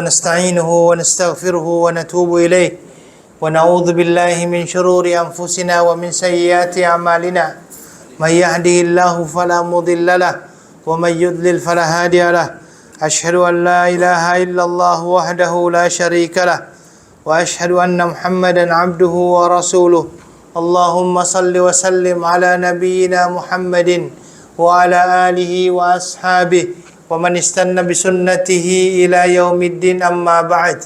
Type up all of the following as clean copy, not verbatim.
ونستعينه ونستغفره ونتوب إليه ونعوذ بالله من شرور أنفسنا ومن سيئات أعمالنا من يهده الله فلا مضل له ومن يضلل فلا هادي له أشهد أن لا إله إلا الله وحده لا شريك له وأشهد أن محمدا عبده ورسوله اللهم صل وسلم على نبينا محمد وعلى آله وأصحابه ومن استنى بسنته إلى يوم الدين أما بعد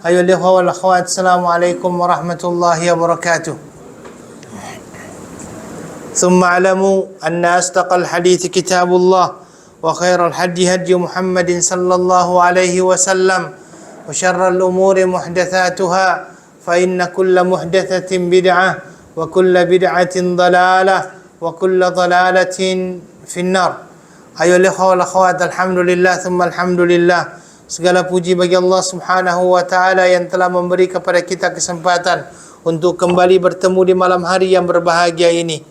أيها الإخوة والأخوات السلام عليكم ورحمة الله وبركاته ثم اعلموا أن أصدق الحديث كتاب الله وخير الهدي هدي محمد صلى الله عليه وسلم وشر الأمور محدثاتها فإن كل محدثة بدعة وكل بدعة ضلالة وكل ضلالة في النار. Ayo ikhwah wal akhwat, alhamdulillah thumma alhamdulillah. Segala puji bagi Allah Subhanahu wa taala yang telah memberi kepada kita kesempatan untuk kembali bertemu di malam hari yang berbahagia ini.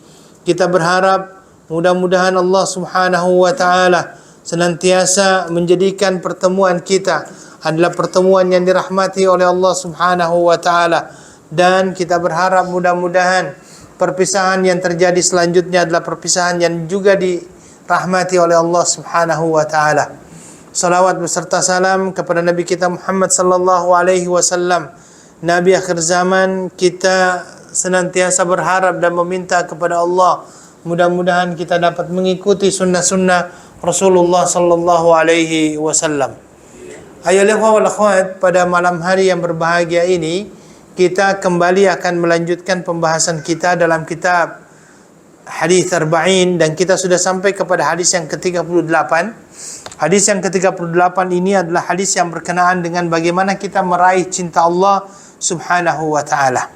Kita berharap mudah-mudahan Allah Subhanahu wa taala senantiasa menjadikan pertemuan kita adalah pertemuan yang dirahmati oleh Allah Subhanahu wa taala, dan kita berharap mudah-mudahan perpisahan yang terjadi selanjutnya adalah perpisahan yang juga dirahmati oleh Allah Subhanahu wa taala. Salawat beserta salam kepada Nabi kita Muhammad sallallahu alaihi wasallam, Nabi akhir zaman. Kita senantiasa berharap dan meminta kepada Allah mudah-mudahan kita dapat mengikuti sunnah-sunnah Rasulullah sallallahu alaihi wasallam. Ayo ikhwah wal akhwat, pada malam hari yang berbahagia ini kita kembali akan melanjutkan pembahasan kita dalam kitab Hadis Arba'in, dan kita sudah sampai kepada hadis yang ke-38. Hadis yang ke-38 ini adalah hadis yang berkenaan dengan bagaimana kita meraih cinta Allah Subhanahu wa taala.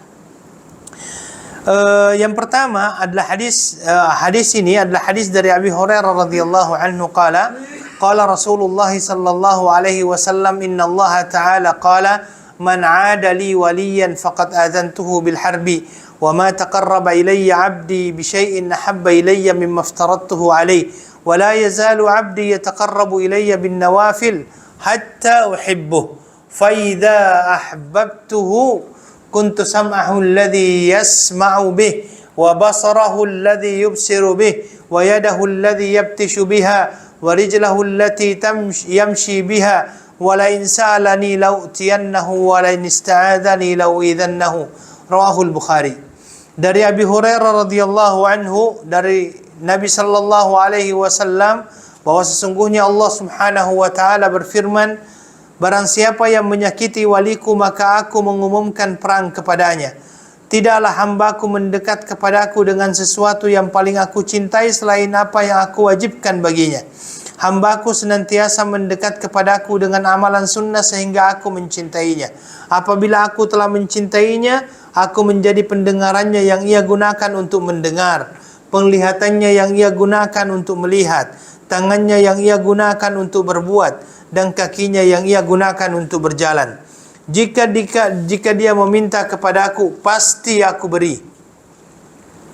Yang pertama adalah hadis ini adalah hadis dari Abi Hurairah radhiyallahu anhu qala Rasulullah sallallahu alaihi wasallam inna Allah ta'ala qala man 'ada li waliyan faqad adhantuhu bil harbi wa ma taqarraba ilayya 'abdi bi syai'in ahabba ilayya mimma aftaradtuhu alayhi wa la yazalu 'abdi yataqarrabu ilayya bin nawafil hatta uhibbuhu fa idza ahbabtuhu kuntu sam'ahu alladhi yasma'u bih wa basarahu alladhi yubsiru bih wa yadahu alladhi yabtishu biha wa rijlahu allati yamshi biha wa la in sa'alani la'utiyannahu wa la in ista'adhani la'uidhannahu. Rawahul Bukhari. Dari Abi Hurairah radhiyallahu anhu, dari Nabi sallallahu alaihi wasallam, bahwa sesungguhnya Allah Subhanahu wa taala berfirman, barang siapa yang menyakiti waliku maka aku mengumumkan perang kepadanya. Tidaklah hambaku mendekat kepadaku dengan sesuatu yang paling aku cintai selain apa yang aku wajibkan baginya. Hambaku senantiasa mendekat kepadaku dengan amalan sunnah sehingga aku mencintainya. Apabila aku telah mencintainya, aku menjadi pendengarannya yang ia gunakan untuk mendengar, penglihatannya yang ia gunakan untuk melihat, tangannya yang ia gunakan untuk berbuat, dan kakinya yang ia gunakan untuk berjalan. Jika dia meminta kepadaku, pasti aku beri.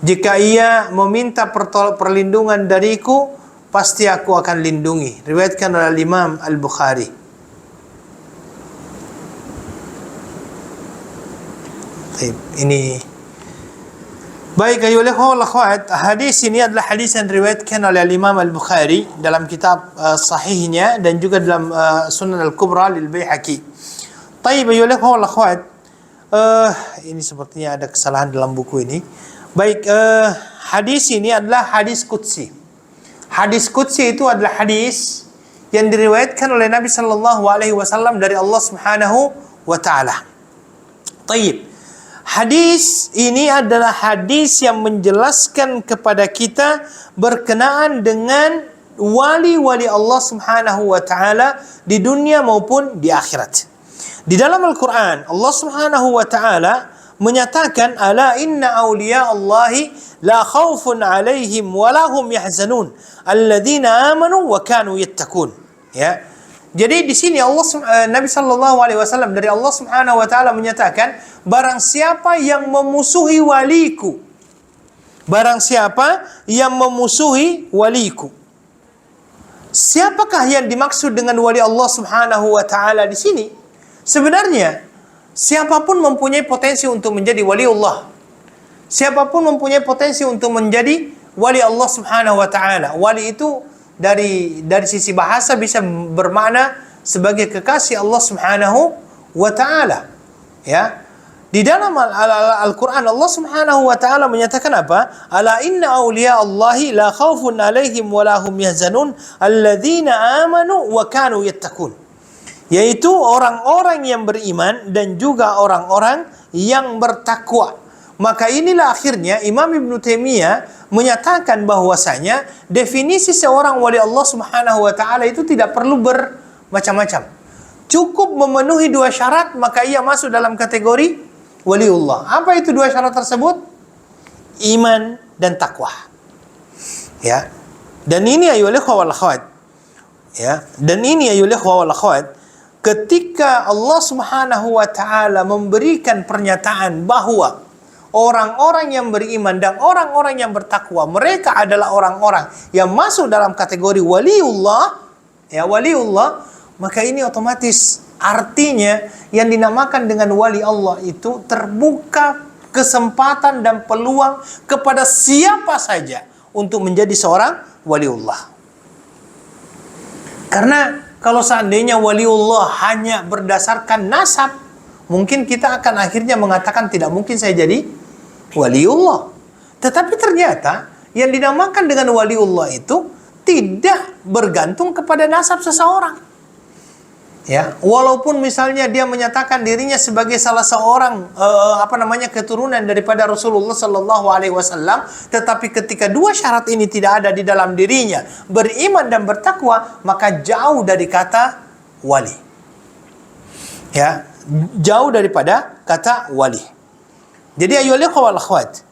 Jika ia meminta perlindungan dariku, pasti aku akan lindungi. Riwayatkan oleh Imam Al-Bukhari. Ini baik ayuhal ikhwah wal akhwat, hadis ini adalah hadis yang diriwayatkan oleh Imam Al-Bukhari dalam kitab sahihnya dan juga dalam Sunan Al-Kubra lil Baihaqi. Baik ayuhal ikhwah wal akhwat, ini sepertinya ada kesalahan dalam buku ini. Baik, hadis ini adalah hadis qudsi. Hadis qudsi itu adalah hadis yang diriwayatkan oleh Nabi sallallahu alaihi wasallam dari Allah Subhanahu wa taala. Baik. Hadis ini adalah hadis yang menjelaskan kepada kita berkenaan dengan wali-wali Allah Subhanahu wa taala di dunia maupun di akhirat. Di dalam Al-Qur'an Allah Subhanahu wa taala menyatakan ala inna awliya Allahi la khawfun alaihim wa lahum yahzanun alladzina amanu wa kanu yattaqun. Ya. Jadi di sini Nabi sallallahu alaihi wasallam dari Allah Subhanahu wa taala menyatakan, barang siapa yang memusuhi waliku, barang siapa yang memusuhi waliku, siapakah yang dimaksud dengan wali Allah Subhanahu wa taala di sini? Sebenarnya siapapun mempunyai potensi untuk menjadi wali Allah. Siapapun mempunyai potensi untuk menjadi wali Allah Subhanahu wa taala. Wali itu dari sisi bahasa bisa bermakna sebagai kekasih Allah Subhanahu wa taala. Ya. Di dalam Al-Quran Allah Subhanahu wa ta'ala menyatakan apa? Ala inna awliya Allahi la khawfun alaihim wa lahum yahzanun alladzina amanu wa kanu yattaqun. Yaitu orang-orang yang beriman dan juga orang-orang yang bertakwa. Maka inilah akhirnya Imam Ibn Taimiyah menyatakan bahwasanya definisi seorang wali Allah Subhanahu wa ta'ala itu tidak perlu bermacam-macam. Cukup memenuhi 2 syarat maka ia masuk dalam kategori waliullah. Apa itu 2 syarat tersebut? Iman dan takwa. Ya. Dan ini ayyuhal ikhwah wal akhwat. Ya. Dan ini ayyuhal ikhwah wal akhwat, ketika Allah Subhanahu wa taala memberikan pernyataan bahwa orang-orang yang beriman dan orang-orang yang bertakwa, mereka adalah orang-orang yang masuk dalam kategori waliullah, ya, waliullah, maka ini otomatis artinya yang dinamakan dengan wali Allah itu terbuka kesempatan dan peluang kepada siapa saja untuk menjadi seorang waliullah. Karena kalau seandainya waliullah hanya berdasarkan nasab, mungkin kita akan akhirnya mengatakan tidak mungkin saya jadi waliullah. Tetapi ternyata yang dinamakan dengan waliullah itu tidak bergantung kepada nasab seseorang. Ya, walaupun misalnya dia menyatakan dirinya sebagai salah seorang keturunan daripada Rasulullah sallallahu alaihi wasallam, tetapi ketika 2 syarat ini tidak ada di dalam dirinya, beriman dan bertakwa, maka jauh dari kata wali. Ya, jauh daripada kata wali. Jadi ayyuhal ikhwah wal akhwat,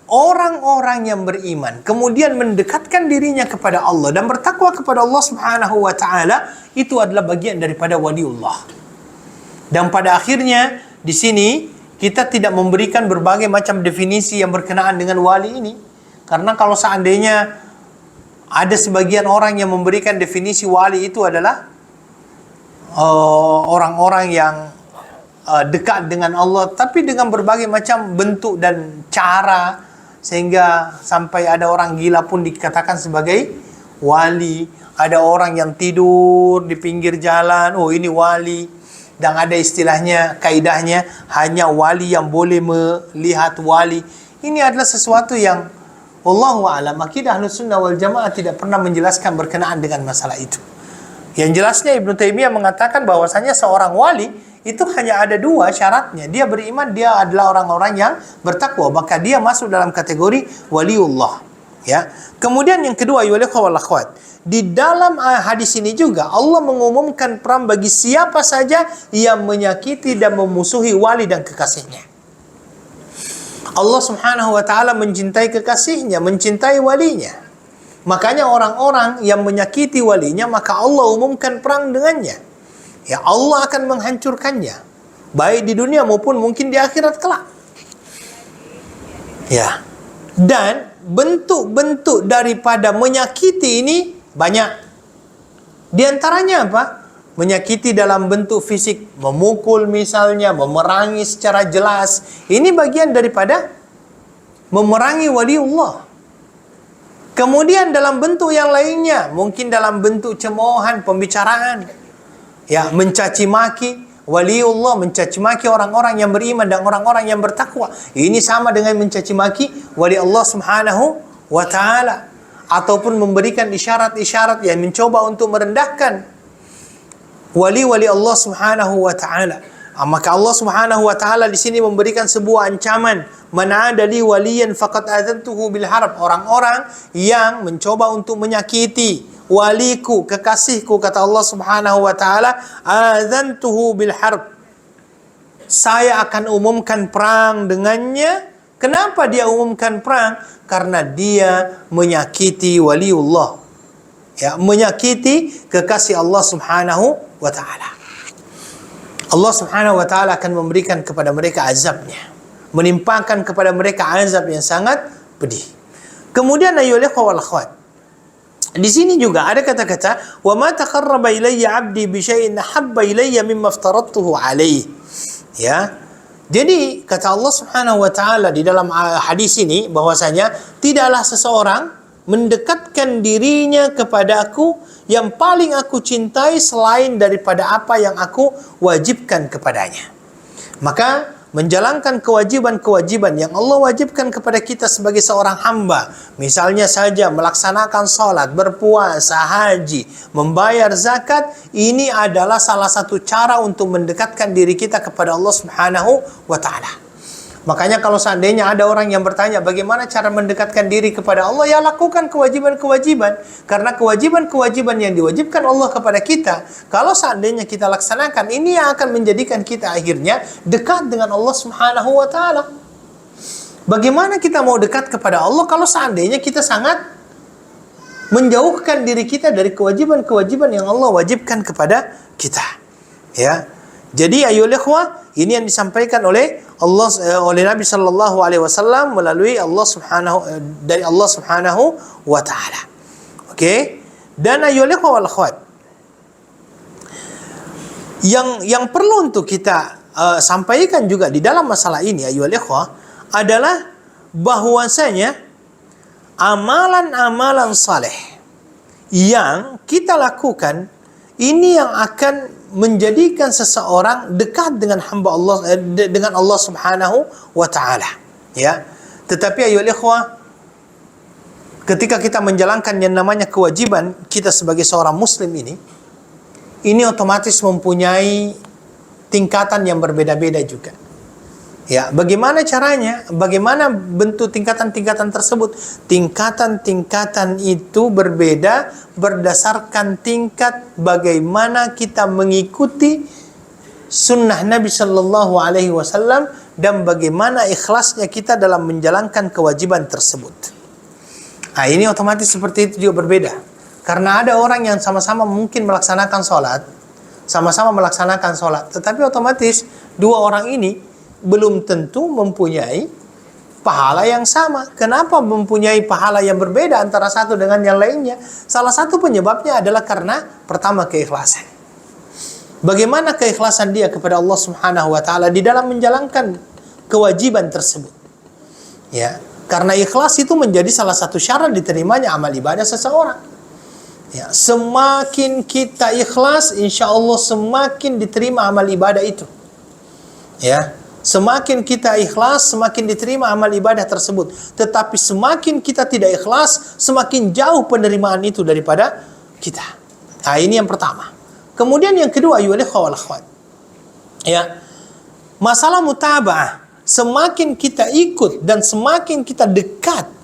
orang-orang yang beriman kemudian mendekatkan dirinya kepada Allah dan bertakwa kepada Allah Subhanahu wa taala, itu adalah bagian daripada waliullah. Dan pada akhirnya di sini kita tidak memberikan berbagai macam definisi yang berkenaan dengan wali ini, karena kalau seandainya ada sebagian orang yang memberikan definisi wali itu adalah orang-orang yang dekat dengan Allah, tapi dengan berbagai macam bentuk dan cara, sehingga sampai ada orang gila pun dikatakan sebagai wali. Ada orang yang tidur di pinggir jalan, oh ini wali. Dan ada istilahnya, kaidahnya, hanya wali yang boleh melihat wali. Ini adalah sesuatu yang wallahu a'lam, akidah Ahlussunnah wal Jamaah tidak pernah menjelaskan berkenaan dengan masalah itu. Yang jelasnya Ibnu Taimiyah mengatakan bahwasanya seorang wali itu hanya ada 2 syaratnya. Dia beriman, dia adalah orang-orang yang bertakwa, maka dia masuk dalam kategori waliullah. Ya. Kemudian yang kedua, ya wal akhwat, di dalam hadis ini juga Allah mengumumkan perang bagi siapa saja yang menyakiti dan memusuhi wali dan kekasihnya. Allah Subhanahu wa taala mencintai kekasihnya, mencintai walinya. Makanya orang-orang yang menyakiti walinya, maka Allah umumkan perang dengannya. Ya, Allah akan menghancurkannya, baik di dunia maupun mungkin di akhirat kelak. Ya. Dan bentuk-bentuk daripada menyakiti ini banyak. Di antaranya apa? Menyakiti dalam bentuk fisik, memukul misalnya, memerangi secara jelas. Ini bagian daripada memerangi waliullah. Kemudian dalam bentuk yang lainnya, mungkin dalam bentuk cemoohan, pembicaraan. Ya, mencaci maki waliullah, mencaci maki orang-orang yang beriman dan orang-orang yang bertakwa. Ini sama dengan mencaci maki wali Allah Subhanahu wa taala, ataupun memberikan isyarat-isyarat yang mencoba untuk merendahkan wali-wali Allah Subhanahu wa taala. Maka Allah Subhanahu wa taala di sini memberikan sebuah ancaman, man 'ada li waliyan faqad adzantuhu bil harb. Orang-orang yang mencoba untuk menyakiti waliku, kekasihku, kata Allah Subhanahu wa taala, adzantuhu bil harb, saya akan umumkan perang dengannya. Kenapa dia umumkan perang? Karena dia menyakiti waliullah, ya, menyakiti kekasih Allah Subhanahu wa taala. Allah Subhanahu wa taala akan memberikan kepada mereka azabnya, menimpakan kepada mereka azab yang sangat pedih. Kemudian ayyuhal ikhwah wal akhwat, Di sini juga ada kata-kata wa ma taqarraba ilayya 'abdi bi syai'in habba ilayya mimma aftaradtuhu alaihi. Ya. Jadi kata Allah Subhanahu wa taala di dalam hadis ini bahwasanya tidaklah seseorang mendekatkan dirinya kepada aku yang paling aku cintai selain daripada apa yang aku wajibkan kepadanya. Maka menjalankan kewajiban-kewajiban yang Allah wajibkan kepada kita sebagai seorang hamba, misalnya saja melaksanakan salat, berpuasa, haji, membayar zakat, ini adalah salah satu cara untuk mendekatkan diri kita kepada Allah Subhanahu wa taala. Makanya kalau seandainya ada orang yang bertanya bagaimana cara mendekatkan diri kepada Allah, ya lakukan kewajiban-kewajiban. Karena kewajiban-kewajiban yang diwajibkan Allah kepada kita, kalau seandainya kita laksanakan, ini yang akan menjadikan kita akhirnya dekat dengan Allah Subhanahu wa taala. Bagaimana kita mau dekat kepada Allah kalau seandainya kita sangat menjauhkan diri kita dari kewajiban-kewajiban yang Allah wajibkan kepada kita. Ya. Jadi ayolah ikhwah, ini yang disampaikan oleh Allah, oleh Nabi sallallahu alaihi wasallam melalui dari Allah Subhanahu wa taala. Okey? Dan ayolah ikhwah wal akhwat, yang perlu untuk kita sampaikan juga di dalam masalah ini ayolah ikhwah adalah bahwasanya amalan-amalan saleh yang kita lakukan ini yang akan menjadikan seseorang dekat dengan hamba Allah, dengan Allah Subhanahu wa taala. Ya. Tetapi ayolah ikhwah, ketika kita menjalankan yang namanya kewajiban kita sebagai seorang muslim ini otomatis mempunyai tingkatan yang berbeda-beda juga. Ya, bagaimana caranya? Bagaimana bentuk tingkatan-tingkatan tersebut? Tingkatan-tingkatan itu berbeda berdasarkan tingkat bagaimana kita mengikuti sunnah Nabi Sallallahu Alaihi Wasallam dan bagaimana ikhlasnya kita dalam menjalankan kewajiban tersebut. Nah, ini otomatis seperti itu juga berbeda. Karena ada orang yang sama-sama mungkin melaksanakan sholat, tetapi otomatis dua orang ini belum tentu mempunyai pahala yang sama. Kenapa mempunyai pahala yang berbeda antara satu dengan yang lainnya? Salah satu penyebabnya adalah karena pertama keikhlasan. Bagaimana keikhlasan dia kepada Allah Subhanahu wa taala di dalam menjalankan kewajiban tersebut. Ya, karena ikhlas itu menjadi salah satu syarat diterimanya amal ibadah seseorang. Ya, semakin kita ikhlas, insya Allah semakin diterima amal ibadah itu. Ya. Semakin kita ikhlas, semakin diterima amal ibadah tersebut. Tetapi semakin kita tidak ikhlas, semakin jauh penerimaan itu daripada kita. Nah, ini yang pertama. Kemudian yang kedua, ayyuhal ikhwah wal akhwat. Ya. Masalah mutaba'ah. Semakin kita ikut dan semakin kita dekat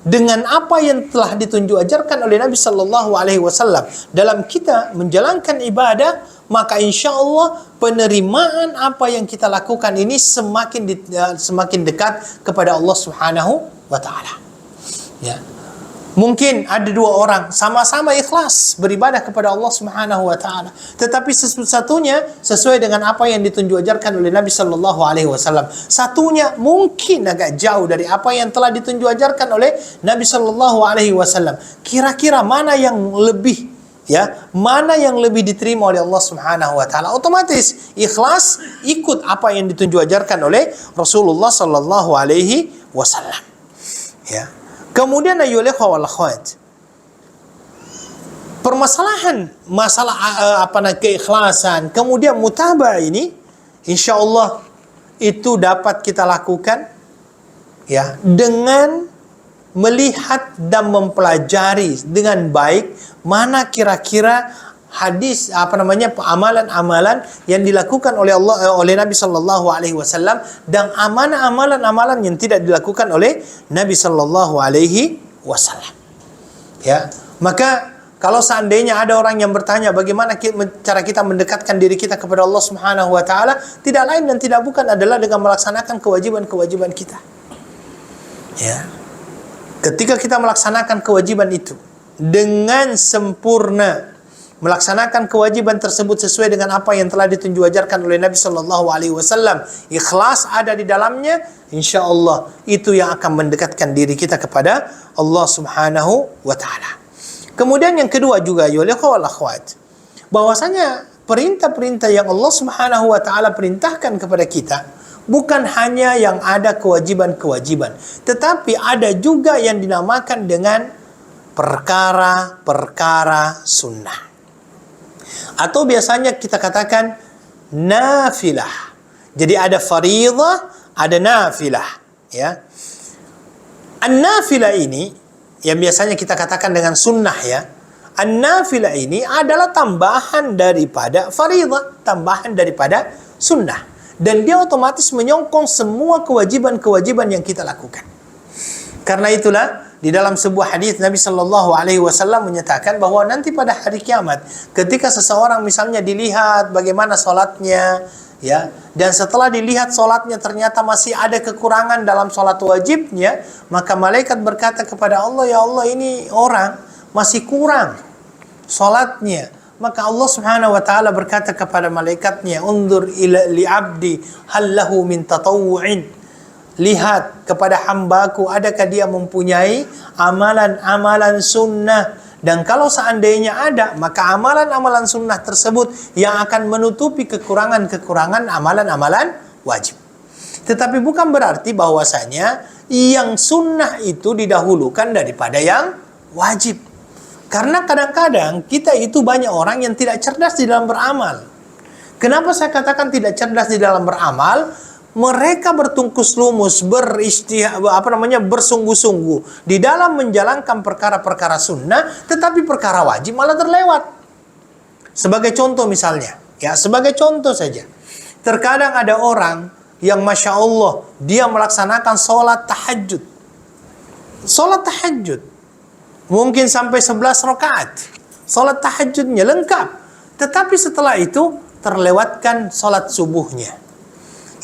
dengan apa yang telah ditunjuk ajarkan oleh Nabi Sallallahu Alaihi Wasallam dalam kita menjalankan ibadah, maka insya Allah penerimaan apa yang kita lakukan ini semakin dekat kepada Allah Subhanahu wa taala. Ya. Mungkin ada dua orang sama-sama ikhlas beribadah kepada Allah Subhanahu wa taala, tetapi satunya sesuai dengan apa yang ditunjuk ajarkan oleh Nabi Sallallahu Alaihi Wasallam. Satunya mungkin agak jauh dari apa yang telah ditunjuk ajarkan oleh Nabi Sallallahu Alaihi Wasallam. Kira-kira mana yang lebih, ya, mana yang lebih diterima oleh Allah Subhanahu wa taala? Otomatis ikhlas ikut apa yang ditunjuk ajarkan oleh Rasulullah sallallahu alaihi wasallam. Ya. Kemudian ayyuhal ikhwah wal akhwat, permasalahan masalah keikhlasan, kemudian mutaba'ah ini insyaallah itu dapat kita lakukan ya dengan melihat dan mempelajari dengan baik mana kira-kira hadis amalan-amalan yang dilakukan oleh Allah, oleh Nabi Sallallahu Alaihi Wasallam, dan amalan-amalan yang tidak dilakukan oleh Nabi Sallallahu Alaihi Wasallam. Ya, maka kalau seandainya ada orang yang bertanya bagaimana cara kita mendekatkan diri kita kepada Allah Subhanahu Wa Taala, tidak lain dan tidak bukan adalah dengan melaksanakan kewajiban-kewajiban kita. Ya, ketika kita melaksanakan kewajiban itu dengan sempurna, melaksanakan kewajiban tersebut sesuai dengan apa yang telah ditunjuk ajarkan oleh Nabi Sallallahu Alaihi Wasallam, ikhlas ada di dalamnya, insya Allah itu yang akan mendekatkan diri kita kepada Allah Subhanahu Wa Taala. Kemudian yang kedua juga, ya wal akhwat, bahwasanya perintah-perintah yang Allah Subhanahu wa taala perintahkan kepada kita bukan hanya yang ada kewajiban-kewajiban, tetapi ada juga yang dinamakan dengan perkara-perkara sunnah. Atau biasanya kita katakan nafilah. Jadi ada fariḍah, ada nafilah, ya. An-nafilah ini yang biasanya kita katakan dengan sunnah, ya. An-nafilah ini adalah tambahan daripada fariḍah, tambahan daripada sunnah. Dan dia otomatis menyongkong semua kewajiban-kewajiban yang kita lakukan. Karena itulah di dalam sebuah hadis Nabi Shallallahu Alaihi Wasallam menyatakan bahwa nanti pada hari kiamat, ketika seseorang misalnya dilihat bagaimana sholatnya, ya, dan setelah dilihat sholatnya ternyata masih ada kekurangan dalam sholat wajibnya, maka malaikat berkata kepada Allah, ya Allah, ini orang masih kurang sholatnya. Maka Allah Subhanahu wa taala berkata kepada malaikatnya, undur ila li abdi hal lahu min tatawwu'in. Lihat kepada hambaku, adakah dia mempunyai amalan-amalan sunnah. Dan kalau seandainya ada, maka amalan-amalan sunnah tersebut yang akan menutupi kekurangan-kekurangan amalan-amalan wajib. Tetapi bukan berarti bahwasanya yang sunnah itu didahulukan daripada yang wajib. Karena kadang-kadang kita itu banyak orang yang tidak cerdas di dalam beramal. Kenapa saya katakan tidak cerdas di dalam beramal? Mereka bertungkus lumus, bersungguh-sungguh di dalam menjalankan perkara-perkara sunnah, tetapi perkara wajib malah terlewat. Sebagai contoh misalnya, ya, sebagai contoh saja. Terkadang ada orang yang Masya Allah, dia melaksanakan sholat tahajud. Sholat tahajud. Mungkin sampai 11 rakaat. Sholat tahajudnya lengkap. Tetapi setelah itu terlewatkan sholat subuhnya.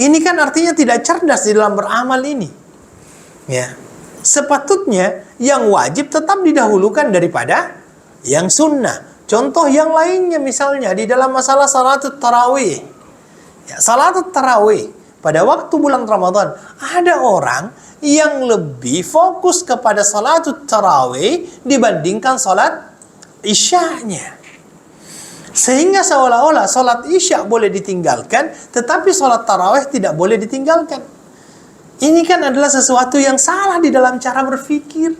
Ini kan artinya tidak cerdas di dalam beramal ini. Ya. Sepatutnya yang wajib tetap didahulukan daripada yang sunnah. Contoh yang lainnya misalnya di dalam masalah salatut tarawih. Ya, salatut tarawih pada waktu bulan Ramadan, ada orang yang lebih fokus kepada salatut tarawih dibandingkan salat isya'nya. Sehingga seolah-olah salat isya boleh ditinggalkan, tetapi salat tarawih tidak boleh ditinggalkan. Ini kan adalah sesuatu yang salah di dalam cara berpikir.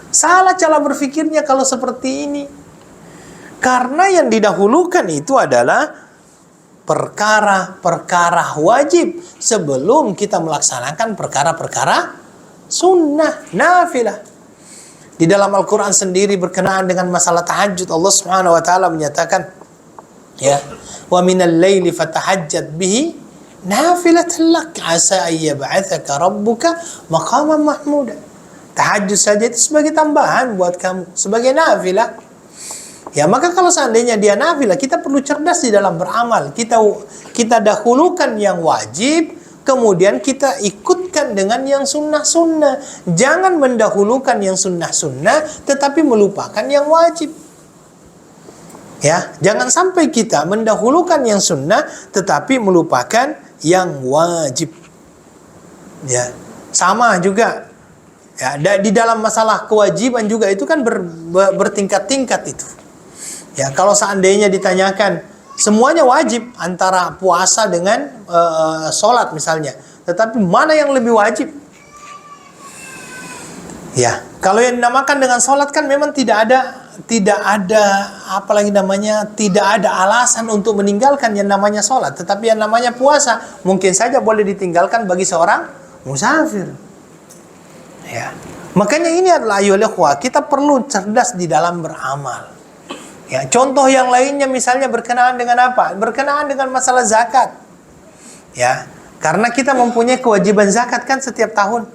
Salah cara berpikirnya kalau seperti ini. Karena yang didahulukan itu adalah perkara-perkara wajib sebelum kita melaksanakan perkara-perkara sunnah, nafilah. Di dalam Al-Quran sendiri berkenaan dengan masalah tahajud, Allah Subhanahu wa taala menyatakan, ya, wa minal laili fatahajjat bihi nafilatan lak asa ay yab'atsaka rabbuka maqaman mahmuda. Tahajud saja itu sebagai tambahan buat kamu, sebagai nafilah. Ya, maka kalau seandainya dia nafilah, kita perlu cerdas di dalam beramal. Kita dahulukan yang wajib, kemudian kita ikutkan dengan yang sunnah-sunnah. Jangan mendahulukan yang sunnah-sunnah, tetapi melupakan yang wajib. Ya, jangan sampai kita mendahulukan yang sunnah, tetapi melupakan yang wajib. Ya, sama juga. Ya, di dalam masalah kewajiban juga itu kan bertingkat-tingkat itu. Ya, kalau seandainya ditanyakan, semuanya wajib antara puasa dengan sholat misalnya. Tetapi mana yang lebih wajib? Ya, kalau yang dinamakan dengan sholat kan memang tidak ada apalagi namanya, tidak ada alasan untuk meninggalkan yang namanya sholat. Tetapi yang namanya puasa mungkin saja boleh ditinggalkan bagi seorang musafir. Ya, makanya ini adalah ayolah, kita perlu cerdas di dalam beramal. Ya, contoh yang lainnya misalnya berkenaan dengan apa? Berkenaan dengan masalah zakat. Ya, karena kita mempunyai kewajiban zakat kan setiap tahun.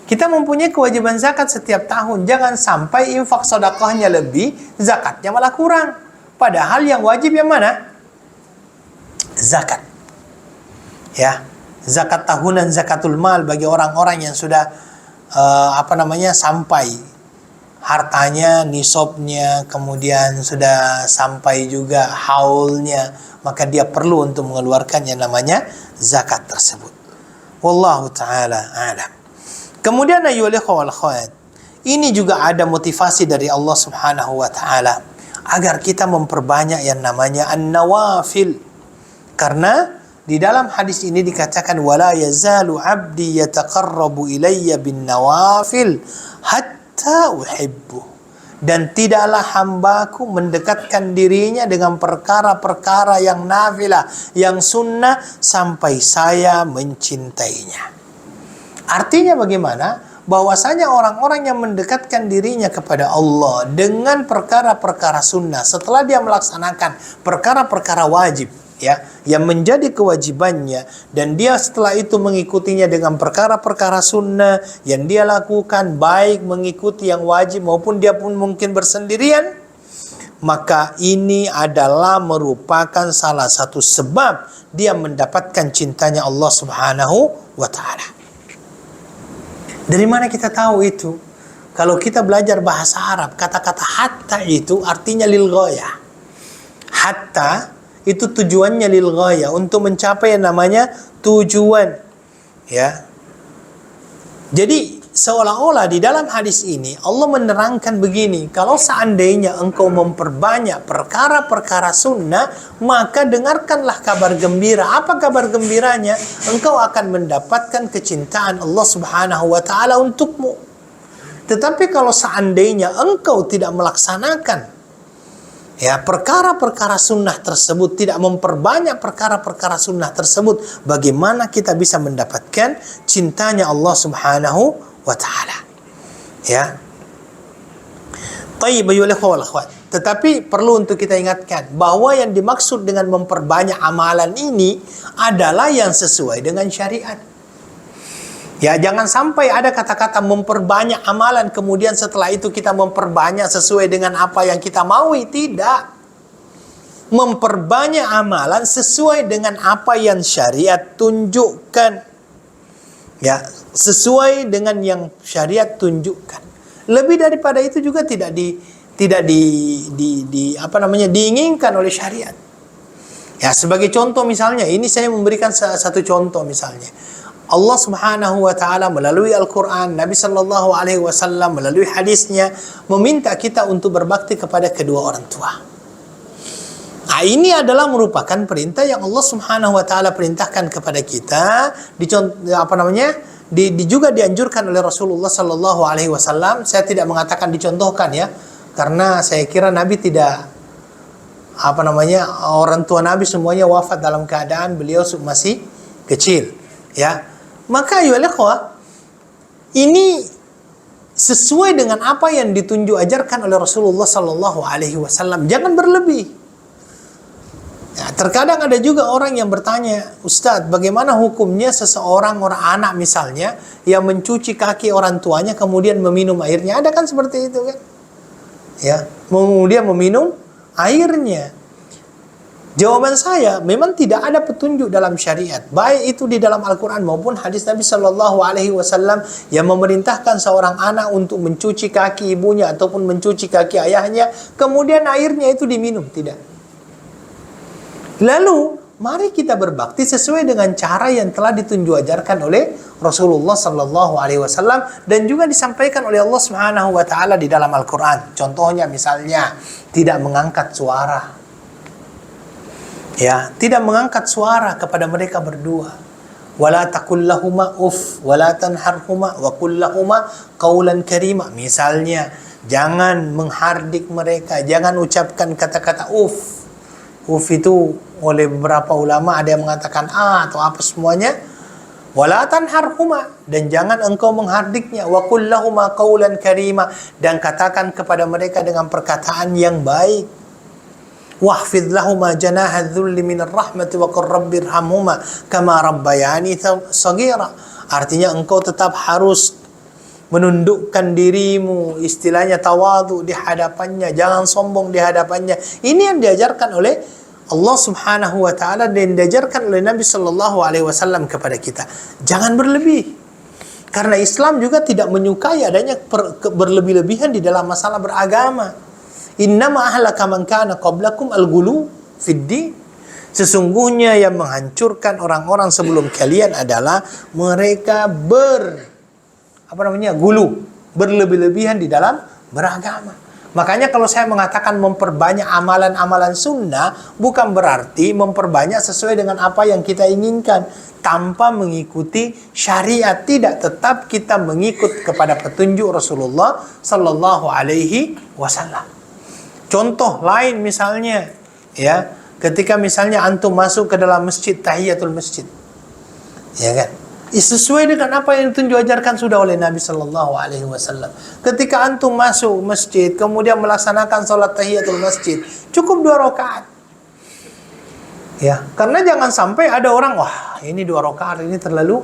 Kita mempunyai kewajiban zakat setiap tahun. Jangan sampai infak sedekahnya lebih, zakatnya malah kurang. Padahal yang wajib yang mana? Zakat. Ya, zakat tahunan, zakatul mal bagi orang-orang yang sudah sampai hartanya, nisabnya, kemudian sudah sampai juga haulnya, maka dia perlu untuk mengeluarkan yang namanya zakat tersebut. Wallahu ta'ala a'lam. Kemudian ayyuhal ikhwah wal akhwat, ini juga ada motivasi dari Allah Subhanahu wa taala agar kita memperbanyak yang namanya an-nawafil. Karena di dalam hadis ini dikatakan wala yazalu 'abdi yataqarrabu ilayya bin nawafil hatta uhibbu. Dan tidaklah hambaku mendekatkan dirinya dengan perkara-perkara yang nafilah, yang sunnah, sampai saya mencintainya. Artinya bagaimana? Bahwasanya orang-orang yang mendekatkan dirinya kepada Allah dengan perkara-perkara sunnah, setelah dia melaksanakan perkara-perkara wajib, ya, yang menjadi kewajibannya, dan dia setelah itu mengikutinya dengan perkara-perkara sunnah yang dia lakukan, baik mengikuti yang wajib maupun dia pun mungkin bersendirian, maka ini adalah merupakan salah satu sebab dia mendapatkan cintanya Allah Subhanahu wa ta'ala. Dari mana kita tahu itu? Kalau kita belajar bahasa Arab, kata-kata hatta itu artinya lil ghayah. Hatta itu tujuannya lil ghayah, untuk mencapai yang namanya tujuan, ya. Jadi seolah-olah di dalam hadis ini Allah menerangkan begini, kalau seandainya engkau memperbanyak perkara-perkara sunnah, maka dengarkanlah kabar gembira. Apa kabar gembiranya? Engkau akan mendapatkan kecintaan Allah Subhanahu wa ta'ala untukmu. Tetapi kalau seandainya engkau tidak melaksanakan, ya, perkara-perkara sunnah tersebut, tidak memperbanyak perkara-perkara sunnah tersebut, bagaimana kita bisa mendapatkan cintanya Allah Subhanahu wa ta'ala? Ya. Tayyib ayyuhal ikhwah wal akhwat. Tetapi perlu untuk kita ingatkan bahwa yang dimaksud dengan memperbanyak amalan ini adalah yang sesuai dengan syariat. Ya, jangan sampai ada kata-kata memperbanyak amalan, kemudian setelah itu kita memperbanyak sesuai dengan apa yang kita maui. Tidak. Memperbanyak amalan sesuai dengan apa yang syariat tunjukkan. Ya, sesuai dengan yang syariat tunjukkan. Lebih daripada itu juga tidak diinginkan oleh syariat. Ya, sebagai contoh misalnya, ini saya memberikan satu contoh misalnya. Allah Subhanahu wa ta'ala melalui Al-Quran, Nabi Sallallahu Alaihi Wasallam melalui hadisnya meminta kita untuk berbakti kepada kedua orang tua. Nah, ini adalah merupakan perintah yang Allah Subhanahu wa ta'ala perintahkan kepada kita, juga dianjurkan oleh Rasulullah Sallallahu Alaihi Wasallam. Saya tidak mengatakan dicontohkan, ya, karena saya kira Nabi tidak orang tua Nabi semuanya wafat dalam keadaan beliau masih kecil, ya. Maka ya ikhwah, ini sesuai dengan apa yang ditunjuk ajarkan oleh Rasulullah Sallallahu Alaihi Wasallam. Jangan berlebih. Ya, terkadang ada juga orang yang bertanya, Ustadz, bagaimana hukumnya seseorang, orang anak misalnya, yang mencuci kaki orang tuanya kemudian meminum airnya? Ada kan seperti itu kan? Ya, kemudian meminum airnya. Jawaban saya, memang tidak ada petunjuk dalam syariat, baik itu di dalam Al-Quran maupun hadis Nabi Sallallahu Alaihi Wasallam yang memerintahkan seorang anak untuk mencuci kaki ibunya ataupun mencuci kaki ayahnya, kemudian airnya itu diminum. Tidak. Lalu, mari kita berbakti sesuai dengan cara yang telah ditunjuk ajarkan oleh Rasulullah Sallallahu Alaihi Wasallam dan juga disampaikan oleh Allah Subhanahu Wa Taala di dalam Al-Quran. Contohnya misalnya, tidak mengangkat suara. Ya, tidak mengangkat suara kepada mereka berdua. Wala taqul lahuma uff, wala tanharhuma wa qul lahuma qaulan karima. Misalnya, jangan menghardik mereka, jangan ucapkan kata-kata uff. Uff itu oleh beberapa ulama ada yang mengatakan atau apa semuanya. Wala tanharhuma, dan jangan engkau menghardiknya. Wa qul lahuma qaulan karima, dan katakan kepada mereka dengan perkataan yang baik. Wahfidh lahuma janaha dhulli minar rahmati wa qur rabbirhamhuma kama rabbayani saghira. Artinya engkau tetap harus menundukkan dirimu, istilahnya tawadhu di hadapannya, jangan sombong di hadapannya. Ini yang diajarkan oleh Allah Subhanahu wa ta'ala dan diajarkan oleh Nabi Sallallahu Alaihi Wasallam kepada kita. Jangan berlebih. Karena Islam juga tidak menyukai adanya berlebih-lebihan di dalam masalah beragama. Innama ahlaka man kana qablakum al-ghulu fid din. Sesungguhnya yang menghancurkan orang-orang sebelum kalian adalah mereka gulu, berlebih-lebihan di dalam beragama. Makanya kalau saya mengatakan memperbanyak amalan-amalan sunnah, bukan berarti memperbanyak sesuai dengan apa yang kita inginkan, tanpa mengikuti syariat. Tidak, tetap kita mengikut kepada petunjuk Rasulullah Sallallahu Alaihi Wasallam. Contoh lain misalnya, ya, ketika misalnya antum masuk ke dalam masjid, tahiyatul masjid, ya kan? Sesuai dengan apa yang diajarkan sudah oleh Nabi Sallallahu Alaihi Wasallam. Ketika antum masuk masjid, kemudian melaksanakan sholat tahiyatul masjid, cukup 2 rakaat. Ya, karena jangan sampai ada orang, wah ini 2 rakaat ini terlalu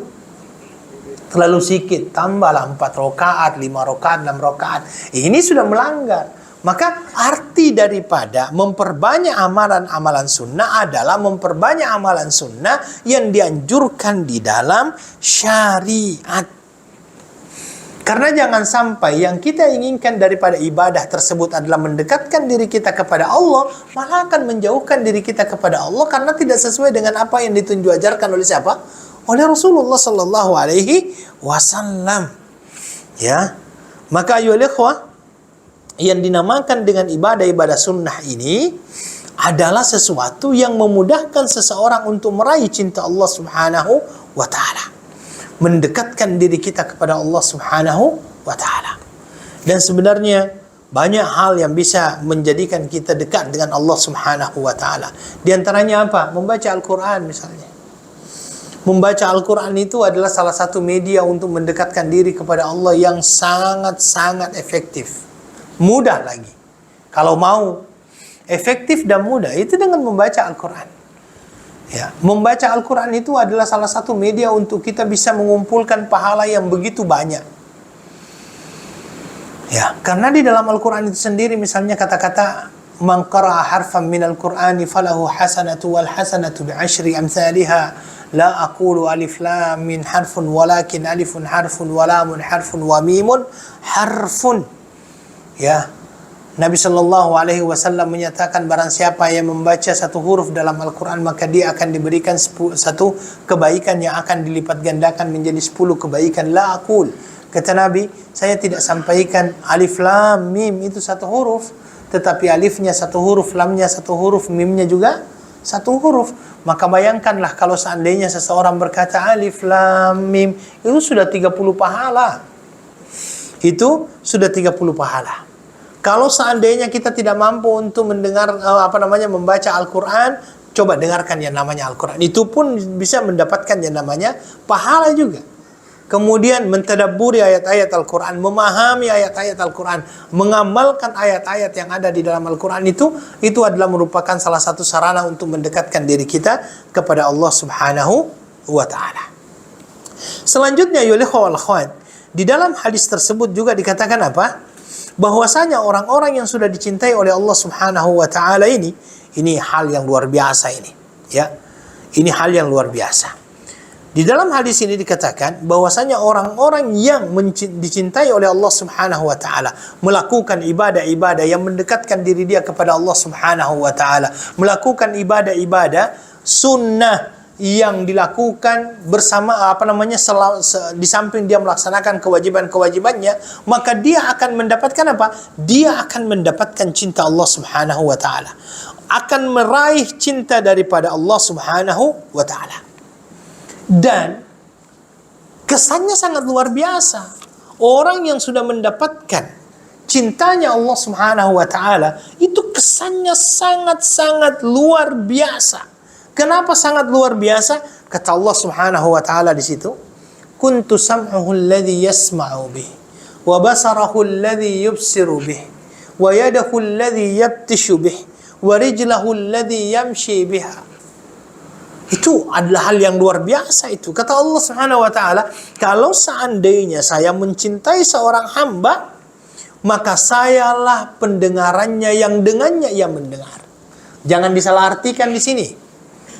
sedikit, tambahlah 4 rakaat, 5 rakaat, 6 rakaat. Ini sudah melanggar. Maka arti daripada memperbanyak amalan-amalan sunnah adalah memperbanyak amalan sunnah yang dianjurkan di dalam syariat. Karena jangan sampai yang kita inginkan daripada ibadah tersebut adalah mendekatkan diri kita kepada Allah, malah akan menjauhkan diri kita kepada Allah karena tidak sesuai dengan apa yang ditunjuk-ajarkan oleh siapa? Oleh Rasulullah Sallallahu Alaihi Wasallam. Ya, maka ayolah ikhwah, yang dinamakan dengan ibadah-ibadah sunnah ini adalah sesuatu yang memudahkan seseorang untuk meraih cinta Allah Subhanahu wa ta'ala, mendekatkan diri kita kepada Allah Subhanahu wa ta'ala. Dan sebenarnya banyak hal yang bisa menjadikan kita dekat dengan Allah Subhanahu wa ta'ala. Di antaranya apa? Membaca Al-Quran misalnya. Membaca Al-Quran itu adalah salah satu media untuk mendekatkan diri kepada Allah yang sangat-sangat efektif. Mudah lagi. Kalau mau efektif dan mudah, itu dengan membaca Al-Quran. Ya, membaca Al-Quran itu adalah salah satu media untuk kita bisa mengumpulkan pahala yang begitu banyak. Ya, karena di dalam Al-Quran itu sendiri misalnya kata-kata man qara'a harfan minal Qur'ani falahu hasanatu wal hasanatu bi'ashri amsalha la aqulu alif lam min harfun walakin alifun harfun wa lamun harfun wa mimun harfun. Ya, Nabi Shallallahu Alaihi Wasallam menyatakan barang siapa yang membaca satu huruf dalam Al-Quran maka dia akan diberikan satu kebaikan yang akan dilipat gandakan menjadi 10 kebaikan. La aqul, kata Nabi, saya tidak sampaikan alif lam mim itu satu huruf, tetapi alifnya satu huruf, lamnya satu huruf, mimnya juga satu huruf. Maka bayangkanlah kalau seandainya seseorang berkata alif lam mim, itu sudah 30 pahala. Itu sudah 30 pahala. Kalau seandainya kita tidak mampu untuk mendengar membaca Al-Quran, coba dengarkan yang namanya Al-Quran. Itu pun bisa mendapatkan yang namanya pahala juga. Kemudian mentadabburi ayat-ayat Al-Quran, memahami ayat-ayat Al-Quran, mengamalkan ayat-ayat yang ada di dalam Al-Quran itu adalah merupakan salah satu sarana untuk mendekatkan diri kita kepada Allah Subhanahu wa ta'ala. Selanjutnya, di dalam hadis tersebut juga dikatakan apa? Bahwasanya orang-orang yang sudah dicintai oleh Allah Subhanahu wa ta'ala ini hal yang luar biasa ini. Ya. Ini hal yang luar biasa. Di dalam hadis ini dikatakan bahwasanya orang-orang yang dicintai oleh Allah Subhanahu wa ta'ala melakukan ibadah-ibadah yang mendekatkan diri dia kepada Allah Subhanahu wa ta'ala, melakukan ibadah-ibadah sunnah yang dilakukan bersama di samping dia melaksanakan kewajiban-kewajibannya, maka dia akan mendapatkan apa? Dia akan mendapatkan cinta Allah Subhanahu wa ta'ala, akan meraih cinta daripada Allah Subhanahu wa ta'ala. Dan kesannya sangat luar biasa. Orang yang sudah mendapatkan cintanya Allah Subhanahu wa ta'ala itu kesannya sangat-sangat luar biasa. Kenapa sangat luar biasa? Kata Allah Subhanahu wa ta'ala di situ, kuntu sam'uhu alladhi yasma'u bih, wa basarahu alladhi yubsiru bih, wa yadahu alladhi yabtishu bih, wa rijlahu alladhi yamshi biha. Itu adalah hal yang luar biasa itu. Kata Allah Subhanahu wa ta'ala, kalau seandainya saya mencintai seorang hamba, maka sayalah pendengarannya yang dengannya ia mendengar. Jangan disalahartikan di sini.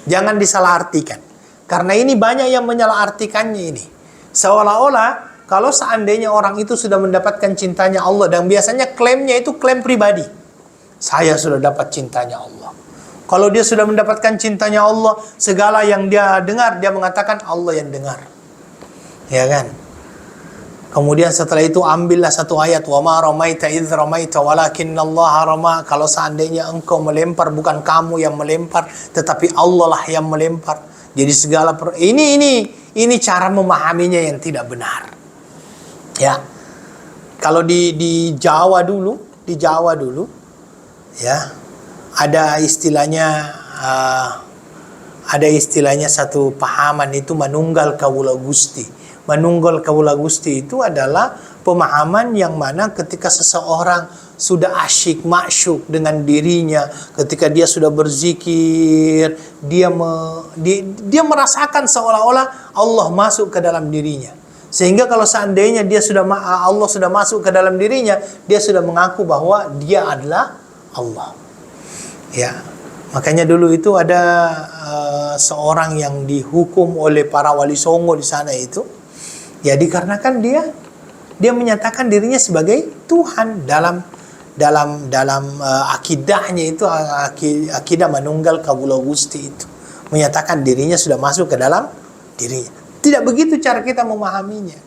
Jangan disalahartikan. Karena ini banyak yang menyalahartikannya ini. Seolah-olah kalau seandainya orang itu sudah mendapatkan cintanya Allah, dan biasanya klaimnya itu klaim pribadi. Saya sudah dapat cintanya Allah. Kalau dia sudah mendapatkan cintanya Allah, segala yang dia dengar, dia mengatakan Allah yang dengar. Ya kan? Kemudian setelah itu ambillah satu ayat, wa ma ramaita idz ramaita walakinnallaha rama. Kalau seandainya engkau melempar, bukan kamu yang melempar, tetapi Allah lah yang melempar. Jadi segala ini cara memahaminya yang tidak benar. Ya. Kalau di Jawa dulu, ya, ada istilahnya satu pahaman itu manunggal kawula Gusti. Manunggal kawula Gusti itu adalah pemahaman yang mana ketika seseorang sudah asyik, masyuk dengan dirinya, ketika dia sudah berzikir, dia merasakan seolah-olah Allah masuk ke dalam dirinya. Sehingga kalau seandainya Allah sudah masuk ke dalam dirinya, dia sudah mengaku bahwa dia adalah Allah. Ya. Makanya dulu itu ada seorang yang dihukum oleh para wali songo di sana itu. Ya, dikarenakan dia menyatakan dirinya sebagai Tuhan dalam akidahnya itu, akidah manunggal kawula Gusti itu, menyatakan dirinya sudah masuk ke dalam dirinya. Tidak begitu cara kita memahaminya.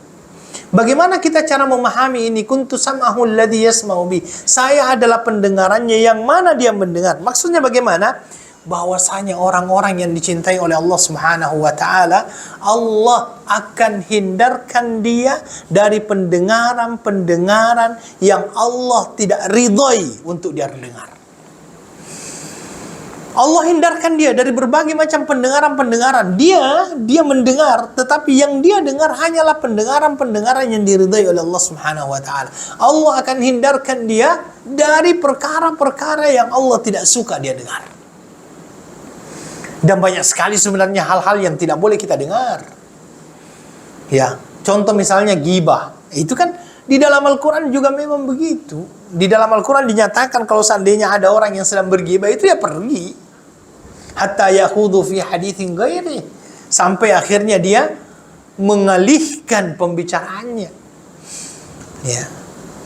Bagaimana kita cara memahami ini? Kuntu sam'ahu alladhi yasma'u bi. Saya adalah pendengarannya yang mana dia mendengar. Maksudnya bagaimana? Bahwasanya orang-orang yang dicintai oleh Allah Subhanahu wa taala, Allah akan hindarkan dia dari pendengaran-pendengaran yang Allah tidak ridhoi untuk dia dengar. Allah hindarkan dia dari berbagai macam pendengaran-pendengaran. Dia mendengar, tetapi yang dia dengar hanyalah pendengaran-pendengaran yang diridhai oleh Allah Subhanahu wa taala. Allah akan hindarkan dia dari perkara-perkara yang Allah tidak suka dia dengar. Dan banyak sekali sebenarnya hal-hal yang tidak boleh kita dengar. Ya, contoh misalnya ghibah. Itu kan di dalam Al-Quran juga memang begitu. Di dalam Al-Quran dinyatakan kalau seandainya ada orang yang sedang berghibah, itu ya pergi. Hatta yakhudhu fi hadithin ghairi. Sampai akhirnya dia mengalihkan pembicaraannya. Ya.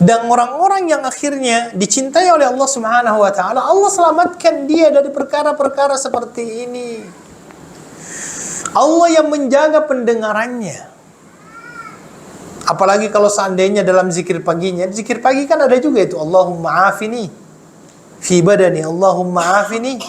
Dan orang-orang yang akhirnya dicintai oleh Allah Subhanahu wa taala, Allah selamatkan dia dari perkara-perkara seperti ini. Allah yang menjaga pendengarannya. Apalagi kalau seandainya dalam zikir paginya, zikir pagi kan ada juga itu, Allahumma afini fi badani, Allahumma afini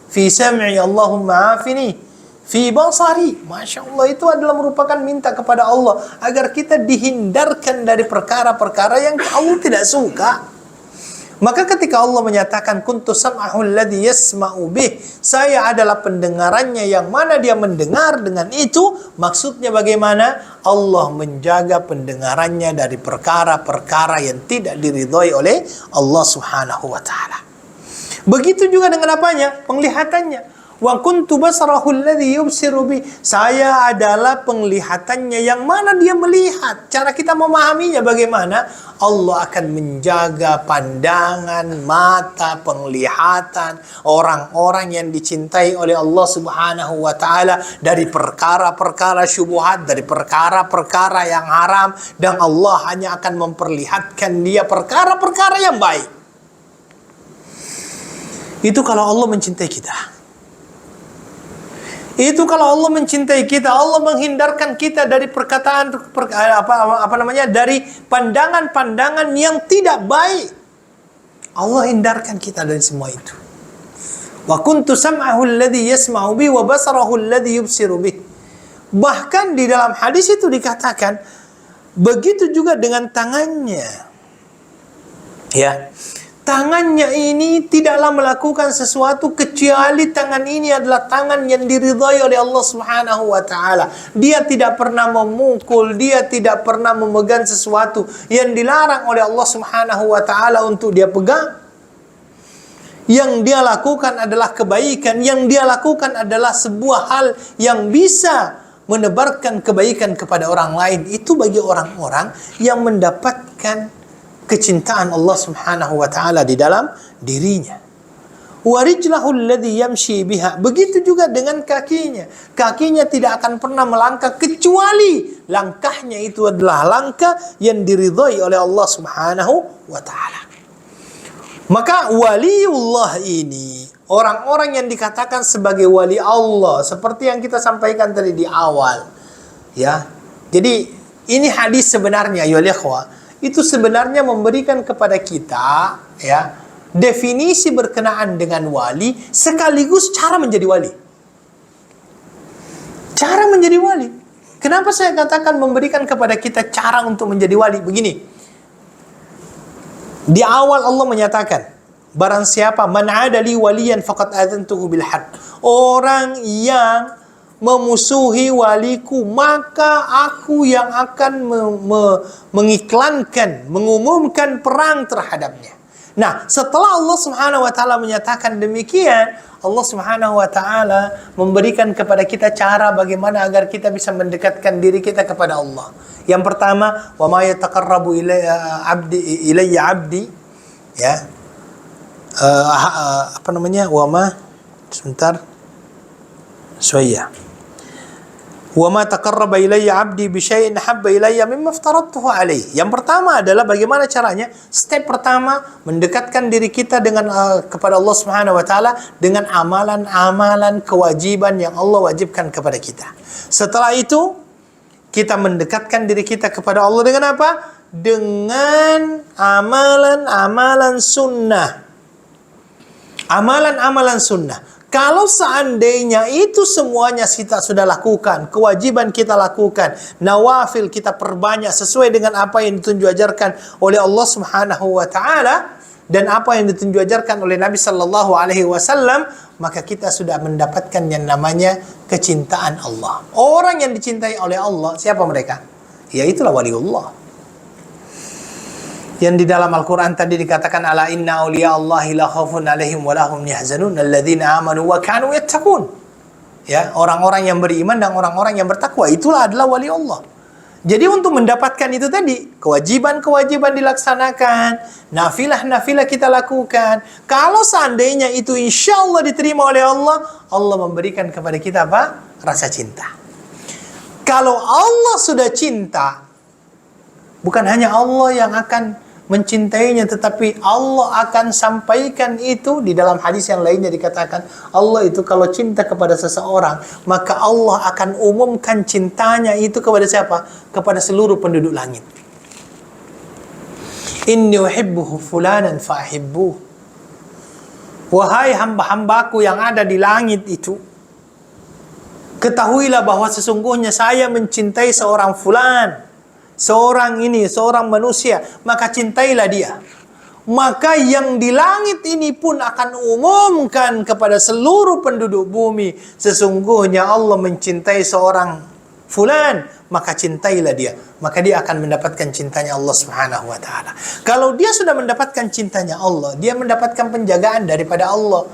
fi sam'i, Allahumma afini fi basari. Masya Allah, itu adalah merupakan minta kepada Allah agar kita dihindarkan dari perkara-perkara yang Allah tidak suka. Maka ketika Allah menyatakan kuntu sam'ahu alladhi yasma'u bih, saya adalah pendengarannya yang mana dia mendengar dengan itu, maksudnya bagaimana? Allah menjaga pendengarannya dari perkara-perkara yang tidak diridhoi oleh Allah Subhanahu wa taala. Begitu juga dengan apanya? Penglihatannya. Wa kuntu basarahu alladhi yubsiru bi. Saya adalah penglihatannya yang mana dia melihat. Cara kita memahaminya bagaimana? Allah akan menjaga pandangan, mata, penglihatan orang-orang yang dicintai oleh Allah Subhanahu wa taala dari perkara-perkara syubhat, dari perkara-perkara yang haram, dan Allah hanya akan memperlihatkan dia perkara-perkara yang baik. Itu kalau Allah mencintai kita. Itu kalau Allah mencintai kita, Allah menghindarkan kita dari dari pandangan-pandangan yang tidak baik. Allah hindarkan kita dari semua itu. Wa kuntu sam'ahu alladhi yasma'u bi wa basarahu alladhi yubsiru bi. Bahkan di dalam hadis itu dikatakan begitu juga dengan tangannya. Ya. Tangannya ini tidaklah melakukan sesuatu kecuali tangan ini adalah tangan yang diridhai oleh Allah Subhanahu wa taala. Dia tidak pernah memukul, dia tidak pernah memegang sesuatu yang dilarang oleh Allah Subhanahu wa taala untuk dia pegang. Yang dia lakukan adalah kebaikan, yang dia lakukan adalah sebuah hal yang bisa menebarkan kebaikan kepada orang lain. Itu bagi orang-orang yang mendapatkan kecintaan Allah Subhanahu wa taala di dalam dirinya. Wa rijlahu alladhi yamshi biha. Begitu juga dengan kakinya. Kakinya tidak akan pernah melangkah kecuali langkahnya itu adalah langkah yang diridhai oleh Allah Subhanahu wa taala. Maka waliullah ini, orang-orang yang dikatakan sebagai wali Allah, seperti yang kita sampaikan tadi di awal. Ya. Jadi Ini hadis sebenarnya, ya ikhwah, itu sebenarnya memberikan kepada kita ya definisi berkenaan dengan wali sekaligus cara menjadi wali. Cara menjadi wali. Kenapa saya katakan memberikan kepada kita cara untuk menjadi wali? Begini. Di awal Allah menyatakan, barang siapa man adali waliyan faqad adzantuhu bil harb. Orang yang memusuhi waliku, maka aku yang akan mengiklankan, mengumumkan perang terhadapnya. Nah, setelah Allah Subhanahu wa taala menyatakan demikian, Allah Subhanahu wa taala memberikan kepada kita cara bagaimana agar kita bisa mendekatkan diri kita kepada Allah. Yang pertama, wa ma yataqarrabu ilayya 'abdi, ya. Apa namanya? Wa ma sebentar. Suaya. Wa ma taqarraba ilayya 'abdi bi syai'in habba ilayya mimma aftaradtuhu alaihi. Yang pertama adalah bagaimana caranya? Step pertama, mendekatkan diri kita dengan kepada Allah Subhanahu wa taala dengan amalan-amalan kewajiban yang Allah wajibkan kepada kita. Setelah itu, kita mendekatkan diri kita kepada Allah dengan apa? Dengan amalan-amalan sunnah. Amalan-amalan sunnah. Kalau seandainya itu semuanya kita sudah lakukan, kewajiban kita lakukan, nawafil kita perbanyak sesuai dengan apa yang ditunjuk ajarkan oleh Allah Subhanahu wa taala dan apa yang ditunjuk ajarkan oleh Nabi sallallahu alaihi wasallam, maka kita sudah mendapatkan yang namanya kecintaan Allah. Orang yang dicintai oleh Allah, siapa mereka? Ya itulah waliullah. Yang di dalam Al-Quran tadi dikatakan ala inna awliya Allahi la khawfun alaihim wa lahum yahzanun alladzina amanu wa kanu yattaqun. Ya, orang-orang yang beriman dan orang-orang yang bertakwa itulah adalah wali Allah. Jadi untuk mendapatkan itu tadi, kewajiban-kewajiban dilaksanakan, nafilah-nafilah kita lakukan. Kalau seandainya itu insya Allah diterima oleh Allah, Allah memberikan kepada kita apa? Rasa cinta. Kalau Allah sudah cinta, bukan hanya Allah yang akan mencintainya, tetapi Allah akan sampaikan itu. Di dalam hadis yang lainnya dikatakan, Allah itu kalau cinta kepada seseorang, maka Allah akan umumkan cintanya itu kepada siapa? Kepada seluruh penduduk langit. Inni uhibbuhu fulanan fa'ahibbuh. Wahai hamba-hambaku yang ada di langit itu, ketahuilah bahwa sesungguhnya saya mencintai seorang fulan, seorang ini, seorang manusia, maka cintailah dia. Maka yang di langit ini pun akan umumkan kepada seluruh penduduk bumi, sesungguhnya Allah mencintai seorang fulan, maka cintailah dia. Maka dia akan mendapatkan cintanya Allah Subhanahu wa taala. Kalau dia sudah mendapatkan cintanya Allah, dia mendapatkan penjagaan daripada Allah.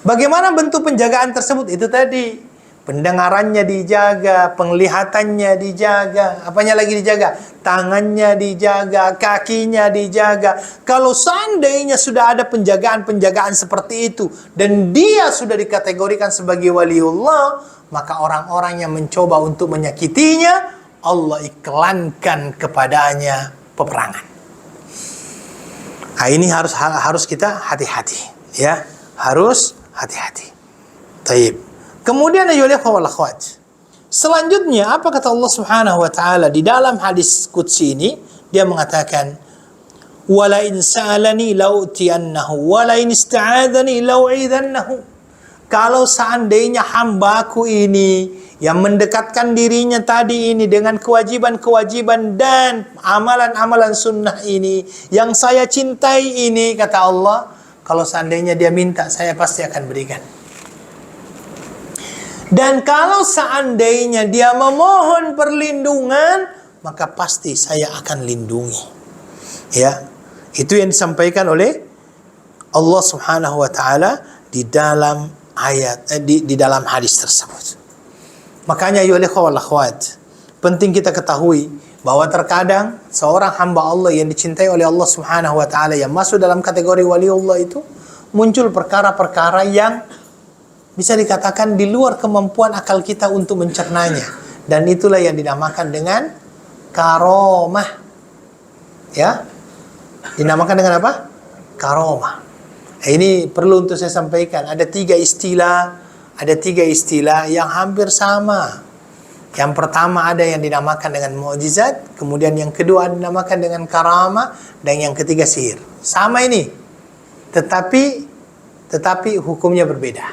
Bagaimana bentuk penjagaan tersebut? Itu tadi, pendengarannya dijaga, penglihatannya dijaga, apanya lagi dijaga? Tangannya dijaga, kakinya dijaga. Kalau seandainya sudah ada penjagaan-penjagaan seperti itu dan dia sudah dikategorikan sebagai waliullah, maka orang-orang yang mencoba untuk menyakitinya, Allah iklankan kepadanya peperangan. Nah, ini harus kita hati-hati, ya, harus hati-hati. Taib. Kemudian ayolah wal akhwat. Selanjutnya apa kata Allah Subhanahu wa taala di dalam hadis qudsi ini? Dia mengatakan, "Wala in sa'alani la'utiyannahu wa la in ista'adzani la'u'idzannahu." Kalau seandainya hambaku ini yang mendekatkan dirinya tadi ini dengan kewajiban-kewajiban dan amalan-amalan sunnah ini yang saya cintai ini, kata Allah, kalau seandainya dia minta, saya pasti akan berikan. Dan kalau seandainya dia memohon perlindungan, maka pasti saya akan lindungi. Ya, itu yang disampaikan oleh Allah Subhanahu wa taala di dalam ayat di dalam hadis tersebut. Makanya ya wal akhwat, penting kita ketahui bahwa terkadang seorang hamba Allah yang dicintai oleh Allah Subhanahu wa taala yang masuk dalam kategori waliullah itu muncul perkara-perkara yang bisa dikatakan di luar kemampuan akal kita untuk mencernanya. Dan itulah yang dinamakan dengan karomah. Ya, dinamakan dengan apa? Karomah. Ini perlu untuk saya sampaikan. Ada tiga istilah yang hampir sama. Yang pertama ada yang dinamakan dengan mukjizat, kemudian yang kedua dinamakan dengan karamah, dan yang ketiga sihir. Sama ini, tetapi hukumnya berbeda.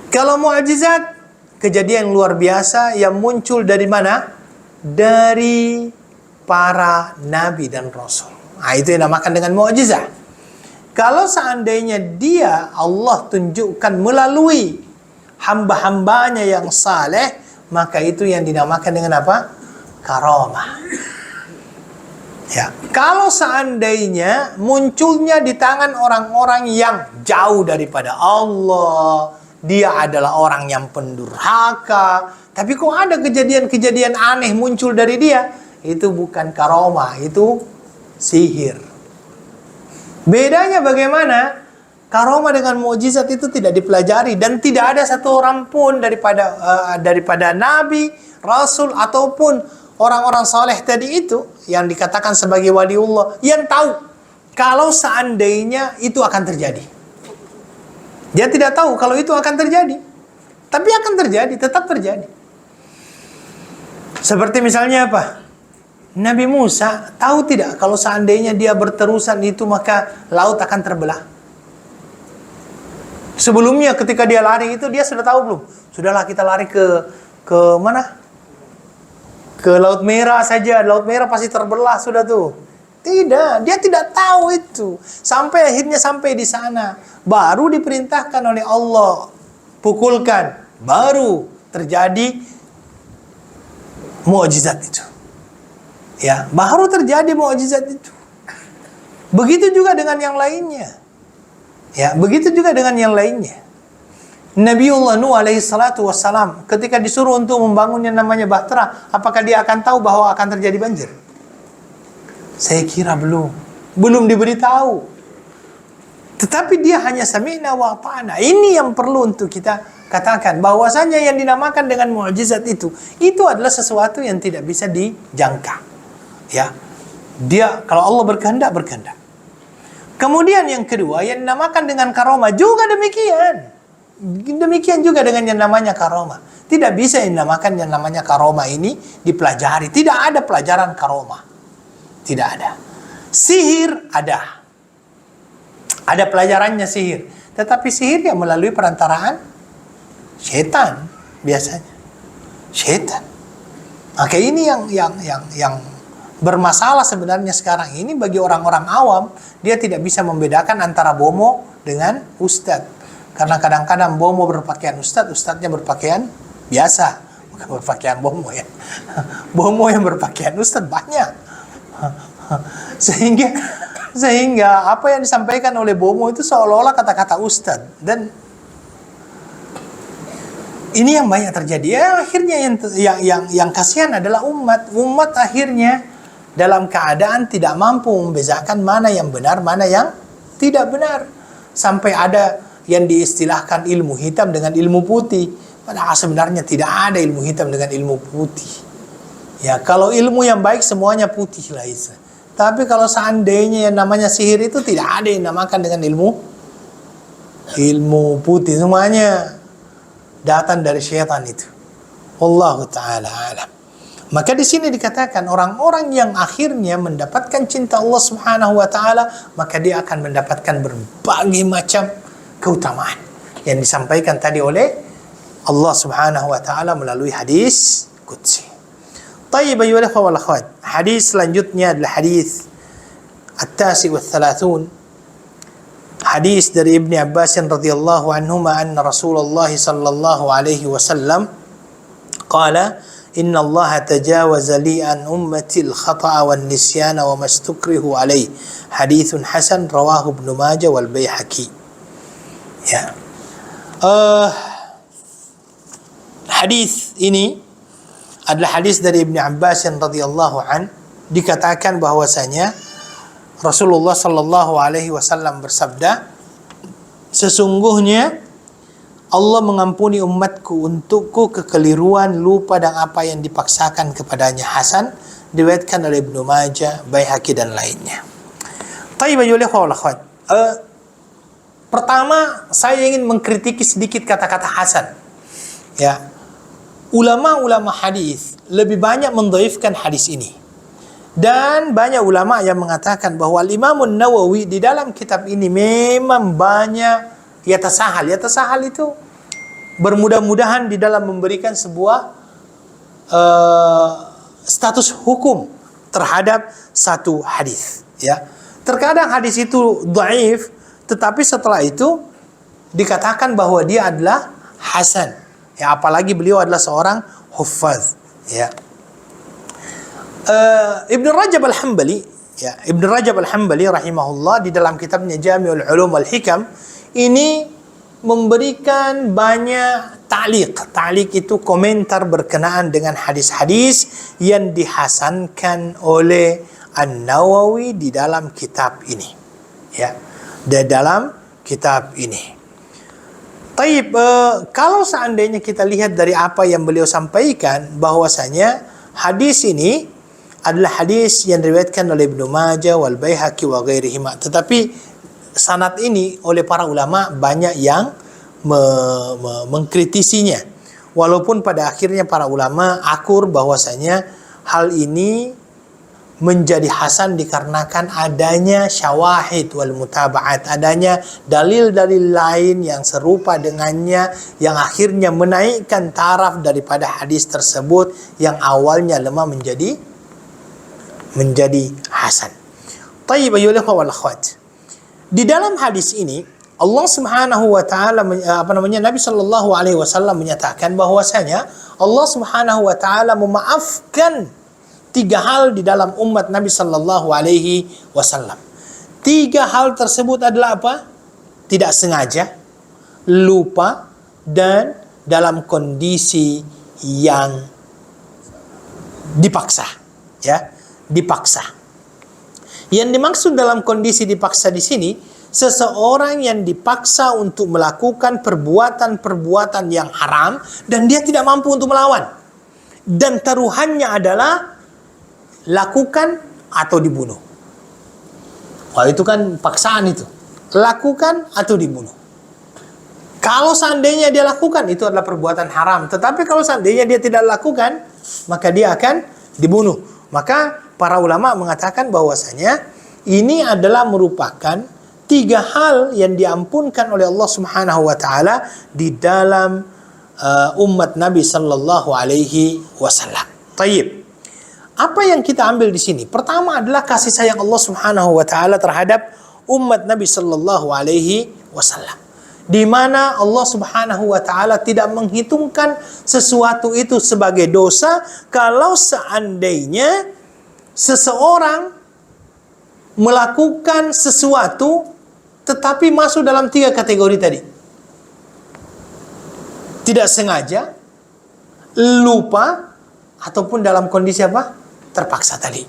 Kalau mukjizat, kejadian luar biasa yang muncul dari mana? Dari para nabi dan rasul. Nah, itu yang dinamakan dengan mukjizat. Kalau seandainya dia Allah tunjukkan melalui hamba-hambanya yang saleh, maka itu yang dinamakan dengan apa? Karamah. Ya, kalau seandainya munculnya di tangan orang-orang yang jauh daripada Allah, dia adalah orang yang pendurhaka, tapi kok ada kejadian-kejadian aneh muncul dari dia, itu bukan karamah, itu sihir. Bedanya bagaimana? Karamah dengan mukjizat itu tidak dipelajari, dan tidak ada satu orang pun daripada nabi, rasul ataupun orang-orang saleh tadi itu yang dikatakan sebagai waliullah yang tahu kalau seandainya itu akan terjadi. Dia tidak tahu kalau itu akan terjadi, tapi akan terjadi, tetap terjadi. Seperti misalnya apa? Nabi Musa tahu tidak kalau seandainya dia berterusan itu maka laut akan terbelah. Sebelumnya ketika dia lari itu dia sudah tahu belum? Sudahlah kita lari ke mana? Ke Laut Merah saja, Laut Merah pasti terbelah sudah tuh. Tidak, dia tidak tahu itu. Sampai akhirnya sampai di sana, baru diperintahkan oleh Allah, pukulkan, baru terjadi mukjizat itu. Ya, baru terjadi mukjizat itu. Begitu juga dengan yang lainnya. Ya, begitu juga dengan yang lainnya. Nabiullah Nuh alaihi salatu wassalam ketika disuruh untuk membangun yang namanya bahtera, apakah dia akan tahu bahwa akan terjadi banjir? Saya kira belum diberitahu. Tetapi dia hanya sami'na wa ata'na. Ini yang perlu untuk kita katakan, bahwasanya yang dinamakan dengan mukjizat itu adalah sesuatu yang tidak bisa dijangka. Ya, dia kalau Allah berkehendak. Kemudian yang kedua yang dinamakan dengan karamah juga demikian. Demikian juga dengan yang namanya karamah. Tidak bisa yang dinamakan yang namanya karamah ini dipelajari. Tidak ada pelajaran karamah. Tidak ada. Sihir ada. Ada pelajarannya sihir. Tetapi sihir yang melalui perantaraan setan biasanya. Setan. Maka ini yang bermasalah sebenarnya sekarang ini bagi orang-orang awam. Dia tidak bisa membedakan antara bomo dengan ustadz. Karena kadang-kadang bomo berpakaian ustadz, ustadznya berpakaian biasa, bukan berpakaian bomo ya. Bomo yang berpakaian ustadz banyak. Sehingga apa yang disampaikan oleh bomo itu seolah-olah kata-kata ustadz. Dan ini yang banyak terjadi. Ya, akhirnya yang kasihan adalah umat akhirnya dalam keadaan tidak mampu membezakan mana yang benar, mana yang tidak benar. Sampai ada yang diistilahkan ilmu hitam dengan ilmu putih. Padahal sebenarnya tidak ada ilmu hitam dengan ilmu putih. Ya, kalau ilmu yang baik semuanya putih lah itu. Tapi kalau seandainya yang namanya sihir itu tidak ada yang dinamakan dengan ilmu putih. Semuanya datang dari syaitan itu. Wallahu ta'ala alam. Maka di sini dikatakan orang-orang yang akhirnya mendapatkan cinta Allah Subhanahu wa taala, maka dia akan mendapatkan berbagai macam keutamaan yang disampaikan tadi oleh Allah Subhanahu wa taala melalui hadis qudsi. Tayyib ayyuhal ikhwah wal akhwat. Hadis selanjutnya adalah hadis At-Tasi' wa Thalathun. Hadis dari Ibnu Abbas radhiyallahu anhuma anna Rasulullah sallallahu alaihi wasallam qala Inna Allah tajawaza li an ummati al-khata'a wal nisyana wa mastukrihu alaih. Hadithun hasan rawahu Ibnu Majah wal Baihaqi. Ya. Hadis ini adalah hadis dari Ibnu Abbas radhiyallahu an, dikatakan bahwasanya Rasulullah sallallahu alaihi wasallam bersabda, sesungguhnya Allah mengampuni umatku untukku kekeliruan, lupa dan apa yang dipaksakan kepadanya. Hasan, diriwayatkan oleh Ibnu Majah, Baihaqi dan lainnya. Tayyib ayyuhal ikhwah wal akhwat. Pertama, saya ingin mengkritiki sedikit kata-kata hasan. Ya. ulama-ulama hadis lebih banyak mendhaifkan hadis ini. Dan banyak ulama yang mengatakan bahwa Imam Nawawi di dalam kitab ini memang banyak yatasahal. Yatasahal itu bermudah-mudahan di dalam memberikan sebuah status hukum terhadap satu hadis. Ya, terkadang hadis itu dhaif, tetapi setelah itu dikatakan bahwa dia adalah hasan. Ya, apalagi beliau adalah seorang huffaz. Ya. Ibn Rajab Al-Hambali, ya, Ibn Rajab Al-Hambali rahimahullah di dalam kitabnya Jami'ul Ulum wal Hikam ini memberikan banyak ta'liq. Ta'liq itu komentar berkenaan dengan hadis-hadis yang dihasankan oleh An-Nawawi di dalam kitab ini. Ya, di dalam kitab ini. Taib, kalau seandainya kita lihat dari apa yang beliau sampaikan, bahwasanya hadis ini adalah hadis yang diriwayatkan oleh Ibnu Majah wal Baihaqi wa ghairihima. Tetapi sanad ini oleh para ulama banyak yang mengkritisinya. Walaupun pada akhirnya para ulama akur bahwasanya hal ini menjadi hasan dikarenakan adanya syawahid wal mutaba'at, adanya dalil-dalil lain yang serupa dengannya yang akhirnya menaikkan taraf daripada hadis tersebut yang awalnya lemah menjadi hasan. Tayyib ayyuhal ikhwah wal akhwat. Di dalam hadis ini Allah Subhanahu wa taala Nabi sallallahu alaihi wasallam menyatakan bahwasanya Allah Subhanahu wa taala memaafkan 3 hal di dalam umat Nabi sallallahu alaihi wasallam. 3 hal tersebut adalah apa? Tidak sengaja, lupa, dan dalam kondisi yang dipaksa. Ya, dipaksa. Yang dimaksud dalam kondisi dipaksa di sini, seseorang yang dipaksa untuk melakukan perbuatan-perbuatan yang haram dan dia tidak mampu untuk melawan. Dan taruhannya adalah lakukan atau dibunuh. Wah, itu kan paksaan itu. Lakukan atau dibunuh. Kalau seandainya dia lakukan, itu adalah perbuatan haram. Tetapi kalau seandainya dia tidak lakukan, maka dia akan dibunuh. Maka para ulama mengatakan bahwasanya ini adalah merupakan 3 hal yang diampunkan oleh Allah Subhanahu wa taala di dalam umat Nabi sallallahu alaihi wasallam. Tayyib. Apa yang kita ambil di sini? Pertama adalah kasih sayang Allah Subhanahu wa taala terhadap umat Nabi sallallahu alaihi wasallam. Di mana Allah Subhanahu wa taala tidak menghitungkan sesuatu itu sebagai dosa kalau seandainya seseorang melakukan sesuatu tetapi masuk dalam 3 kategori tadi. Tidak sengaja, lupa, ataupun dalam kondisi apa? Terpaksa tadi.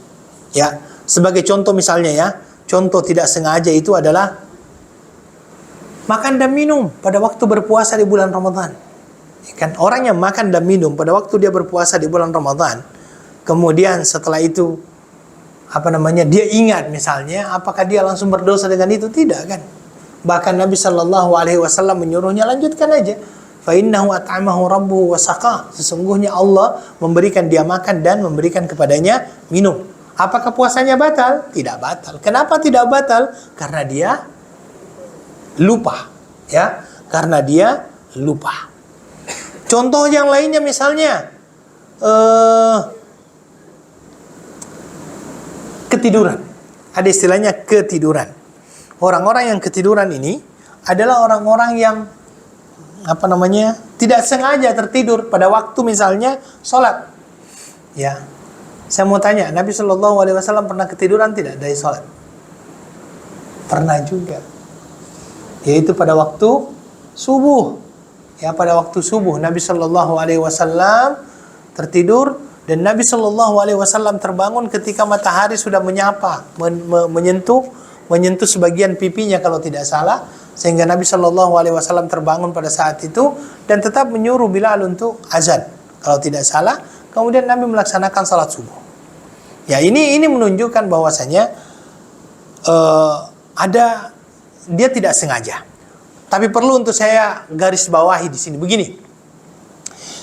Ya, sebagai contoh misalnya ya, contoh tidak sengaja itu adalah makan dan minum pada waktu berpuasa di bulan Ramadan. Ya kan, orang yang makan dan minum pada waktu dia berpuasa di bulan Ramadan, kemudian setelah itu dia ingat misalnya, apakah dia langsung berdosa dengan itu? Tidak kan. Bahkan Nabi sallallahu alaihi wasallam menyuruhnya lanjutkan aja. Fa innahu at'amahu rabbuhu wa saqah. Sesungguhnya Allah memberikan dia makan dan memberikan kepadanya minum. Apakah puasanya batal? Tidak batal. Kenapa tidak batal? Karena dia lupa. Ya, karena dia lupa. Contoh yang lainnya misalnya ketiduran. Ada istilahnya ketiduran. Orang-orang yang ketiduran ini adalah orang-orang yang tidak sengaja tertidur pada waktu misalnya sholat. Ya, saya mau tanya, Nabi Shallallahu Alaihi Wasallam pernah ketiduran tidak dari sholat? Pernah juga. Yaitu pada waktu subuh. Ya, pada waktu subuh Nabi Shallallahu Alaihi Wasallam tertidur dan Nabi Shallallahu Alaihi Wasallam terbangun ketika matahari sudah menyapa, menyentuh sebagian pipinya kalau tidak salah. Sehingga Nabi Shallallahu Alaihi Wasallam terbangun pada saat itu dan tetap menyuruh Bilal untuk azan kalau tidak salah. Kemudian Nabi melaksanakan salat subuh. Ya, ini menunjukkan bahwasanya dia tidak sengaja. Tapi perlu untuk saya garis bawahi di sini begini.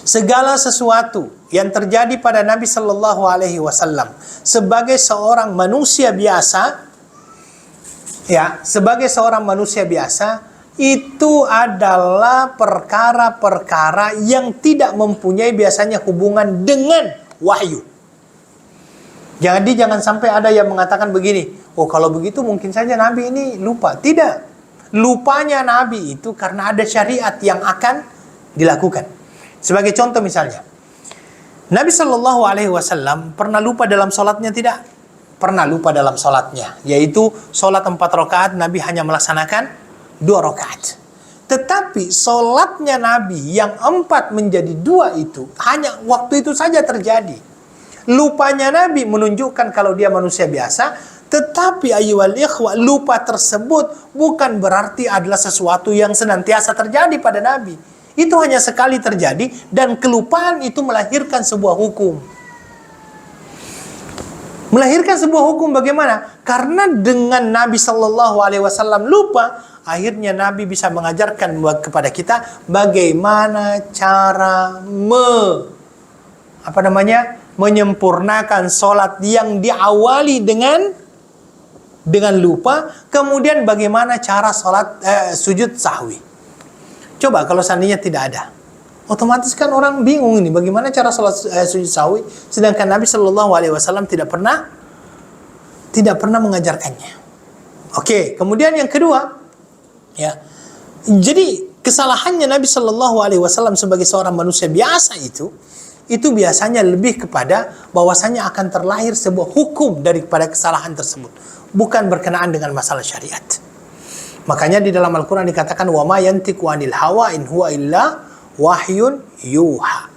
segala sesuatu yang terjadi pada Nabi Sallallahu Alaihi Wasallam sebagai seorang manusia biasa, ya, sebagai seorang manusia biasa, itu adalah perkara-perkara yang tidak mempunyai biasanya hubungan dengan wahyu. Jadi jangan sampai ada yang mengatakan begini, oh kalau begitu mungkin saja Nabi ini lupa. Tidak. Lupanya Nabi itu karena ada syariat yang akan dilakukan. Sebagai contoh misalnya, Nabi Shallallahu Alaihi Wasallam pernah lupa dalam sholatnya tidak? Pernah lupa dalam sholatnya, yaitu sholat 4 rakaat Nabi hanya melaksanakan 2 rakaat. Tetapi sholatnya Nabi yang 4 menjadi 2 itu hanya waktu itu saja terjadi. Lupanya Nabi menunjukkan kalau dia manusia biasa, tetapi ayyuhal ikhwah, lupa tersebut bukan berarti adalah sesuatu yang senantiasa terjadi pada Nabi. Itu hanya sekali terjadi dan kelupaan itu melahirkan sebuah hukum. Melahirkan sebuah hukum bagaimana? Karena dengan Nabi Shallallahu Alaihi Wasallam lupa, akhirnya Nabi bisa mengajarkan kepada kita bagaimana cara menyempurnakan sholat yang diawali dengan lupa, kemudian bagaimana cara sholat sujud sahwi. Coba kalau seandainya tidak ada, otomatis kan orang bingung ini bagaimana cara sholat sujud sahwi, sedangkan Nabi Shallallahu Alaihi Wasallam tidak pernah mengajarkannya. Oke, kemudian yang kedua, ya, jadi kesalahannya Nabi Shallallahu Alaihi Wasallam sebagai seorang manusia biasa itu biasanya lebih kepada bahwasanya akan terlahir sebuah hukum daripada kesalahan tersebut, bukan berkenaan dengan masalah syariat. Makanya di dalam Al-Quran dikatakan wa ma yantiqu anil hawa in huwa illa wahyun yuha.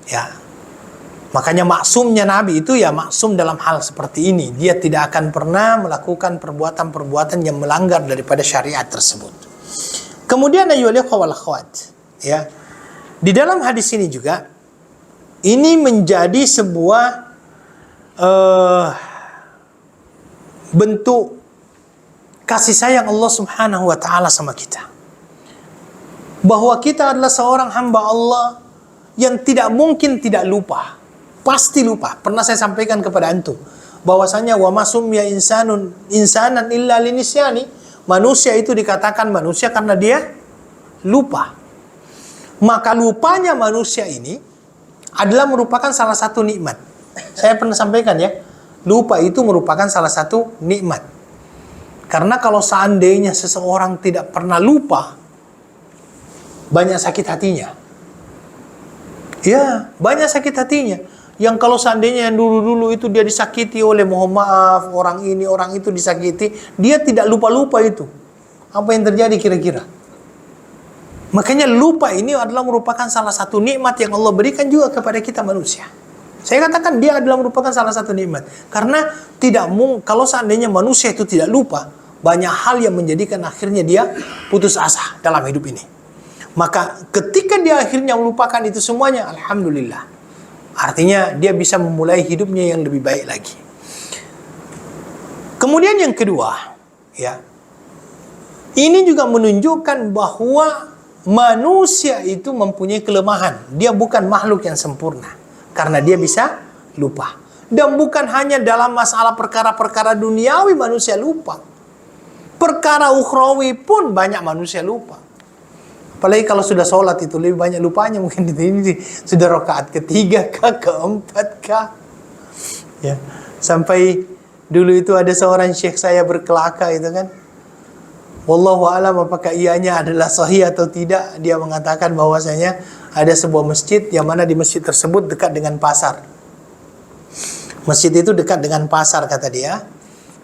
Ya. Makanya maksumnya Nabi itu ya maksum dalam hal seperti ini. Dia tidak akan pernah melakukan perbuatan-perbuatan yang melanggar daripada syariat tersebut. Kemudian ayyuhal ikhwah wal akhwat, ya. Di dalam hadis ini juga ini menjadi sebuah bentuk kasih sayang Allah Subhanahu wa taala sama kita. Bahwa kita adalah seorang hamba Allah yang tidak mungkin tidak lupa. Pasti lupa. Pernah saya sampaikan kepada antum bahwasanya wa masumya insanan illa linisyani. Manusia itu dikatakan manusia karena dia lupa. Maka lupanya manusia ini adalah merupakan salah satu nikmat. Saya pernah sampaikan ya, lupa itu merupakan salah satu nikmat. Karena kalau seandainya seseorang tidak pernah lupa, banyak sakit hatinya. Ya, banyak sakit hatinya. Yang kalau seandainya yang dulu-dulu itu dia disakiti oleh, mohon maaf, orang ini, orang itu disakiti, dia tidak lupa-lupa itu. Apa yang terjadi kira-kira? Makanya lupa ini adalah merupakan salah satu nikmat yang Allah berikan juga kepada kita manusia. Saya katakan dia adalah merupakan salah satu nikmat. Karena kalau seandainya manusia itu tidak lupa, banyak hal yang menjadikan akhirnya dia putus asa dalam hidup ini. Maka ketika dia akhirnya melupakan itu semuanya, alhamdulillah. Artinya dia bisa memulai hidupnya yang lebih baik lagi. Kemudian yang kedua, ya, ini juga menunjukkan bahwa manusia itu mempunyai kelemahan. Dia bukan makhluk yang sempurna. Karena dia bisa lupa. Dan bukan hanya dalam masalah perkara-perkara duniawi manusia lupa. Perkara ukhrawi pun banyak manusia lupa. Apalagi kalau sudah sholat itu lebih banyak lupanya. Mungkin ini sudah rakaat ketiga kah, keempat kah. Ya. Sampai dulu itu ada seorang syekh saya berkelaka itu kan. Wallahu a'lam apakah ianya adalah sahih atau tidak. Dia mengatakan bahwasanya ada sebuah masjid yang mana di masjid tersebut dekat dengan pasar. Masjid itu dekat dengan pasar kata dia.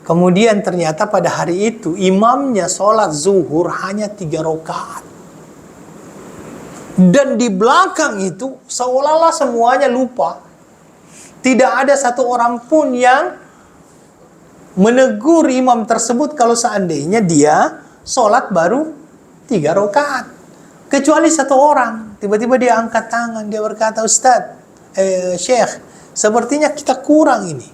Kemudian ternyata pada hari itu imamnya sholat zuhur hanya 3 rakaat. Dan di belakang itu seolah-olah semuanya lupa. Tidak ada satu orang pun yang menegur imam tersebut kalau seandainya dia sholat baru 3 rakaat. Kecuali satu orang, tiba-tiba dia angkat tangan, dia berkata, Ustaz, Syekh, sepertinya kita kurang ini.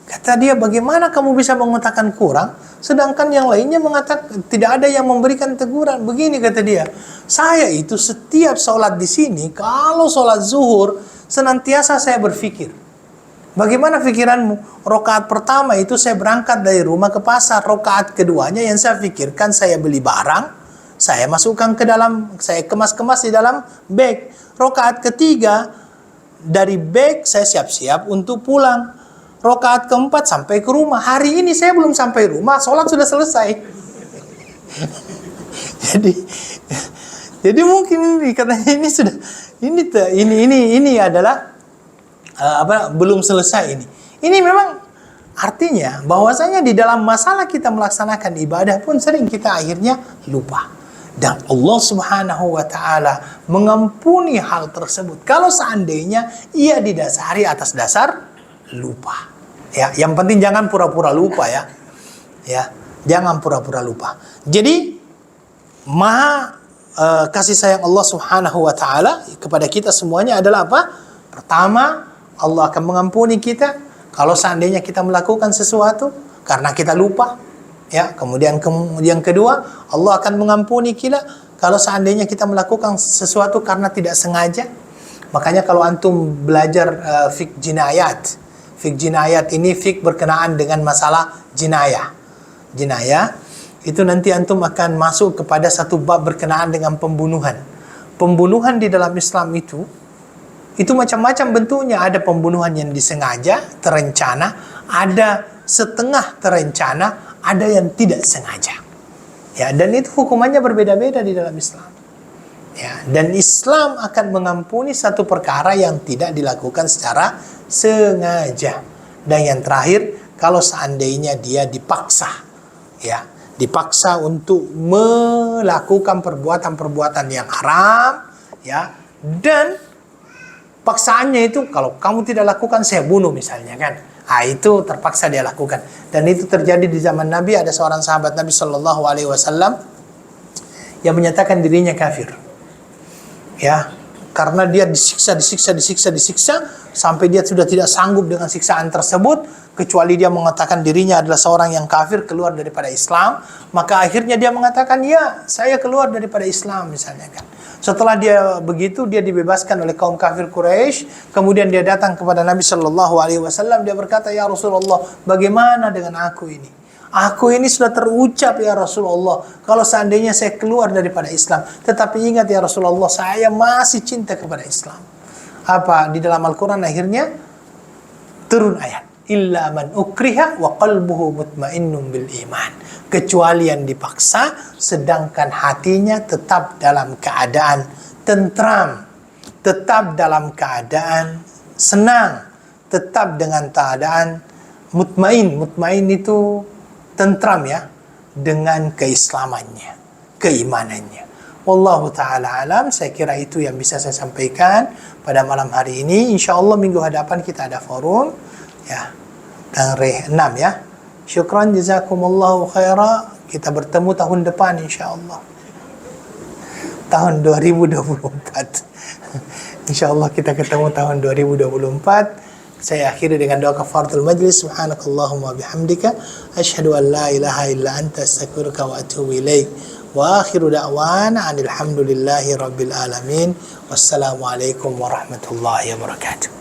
Kata dia, bagaimana kamu bisa mengatakan kurang, sedangkan yang lainnya mengatakan tidak ada yang memberikan teguran. Begini kata dia, saya itu setiap sholat di sini, kalau sholat zuhur, senantiasa saya berpikir. Bagaimana pikiranmu? Rakaat pertama itu saya berangkat dari rumah ke pasar. Rakaat keduanya yang saya pikirkan, saya beli barang, saya masukkan ke dalam, saya kemas-kemas di dalam bag. Rakaat ketiga, dari bag saya siap-siap untuk pulang. Rakaat keempat sampai ke rumah. Hari ini saya belum sampai rumah, sholat sudah selesai. jadi mungkin katanya ini sudah ini adalah belum selesai ini. Ini memang artinya bahwasanya di dalam masalah kita melaksanakan ibadah pun sering kita akhirnya lupa. Dan Allah Subhanahu wa taala mengampuni hal tersebut kalau seandainya ia didasari atas dasar lupa. Ya, yang penting jangan pura-pura lupa ya. Ya, jangan pura-pura lupa. Jadi maha kasih sayang Allah Subhanahu wa taala kepada kita semuanya adalah apa? Pertama, Allah akan mengampuni kita kalau seandainya kita melakukan sesuatu karena kita lupa. Ya, kemudian kedua, Allah akan mengampuni kita kalau seandainya kita melakukan sesuatu karena tidak sengaja. Makanya kalau antum belajar fiqh jinayat, fiqh jinayat ini fiqh berkenaan dengan masalah jinayah. Jinayah itu nanti antum akan masuk kepada satu bab berkenaan dengan pembunuhan. Pembunuhan di dalam Islam itu macam-macam bentuknya. Ada pembunuhan yang disengaja, terencana, ada setengah terencana, ada yang tidak sengaja. Ya, dan itu hukumannya berbeda-beda di dalam Islam. Ya, dan Islam akan mengampuni satu perkara yang tidak dilakukan secara sengaja. Dan yang terakhir, kalau seandainya dia dipaksa, ya, dipaksa untuk melakukan perbuatan-perbuatan yang haram, ya, dan paksaannya itu kalau kamu tidak lakukan saya bunuh misalnya kan. Itu terpaksa dia lakukan. Dan itu terjadi di zaman Nabi. Ada seorang sahabat Nabi Shallallahu Alaihi Wasallam yang menyatakan dirinya kafir. Ya, karena dia disiksa sampai dia sudah tidak sanggup dengan siksaan tersebut, kecuali dia mengatakan dirinya adalah seorang yang kafir, keluar daripada Islam. Maka akhirnya dia mengatakan, ya saya keluar daripada Islam misalnya kan. Setelah dia begitu, dia dibebaskan oleh kaum kafir Quraisy. Kemudian dia datang kepada Nabi Shallallahu Alaihi Wasallam. Dia berkata, ya Rasulullah, bagaimana dengan aku ini? Aku ini sudah terucap ya Rasulullah, kalau seandainya saya keluar daripada Islam. Tetapi ingat ya Rasulullah, saya masih cinta kepada Islam. Apa? Di dalam Al-Quran akhirnya turun ayat, illa man ukriha wa qalbuhu mutmainnun bil iman. Kecuali yang dipaksa, sedangkan hatinya tetap dalam keadaan tentram, tetap dalam keadaan senang, tetap dengan keadaan mutmain. Mutmain itu tentram ya, dengan keislamannya, keimanannya. Wallahu ta'ala alam. Saya kira itu yang bisa saya sampaikan pada malam hari ini. InsyaAllah minggu hadapan kita ada forum ya, tanggal 6 ya. Syukran, jazakumullahu khaira. Kita bertemu tahun depan insyaAllah, tahun 2024. InsyaAllah kita ketemu tahun 2024. Saya akhiri dengan doa kafaratul majlis. Subhanakallahumma bihamdika asyhadu an la ilaha illa anta astaghfiruka wa atubu ilaik. Wa akhiru da'wana alhamdulillahi rabbil alamin. Wassalamualaikum warahmatullahi wabarakatuh.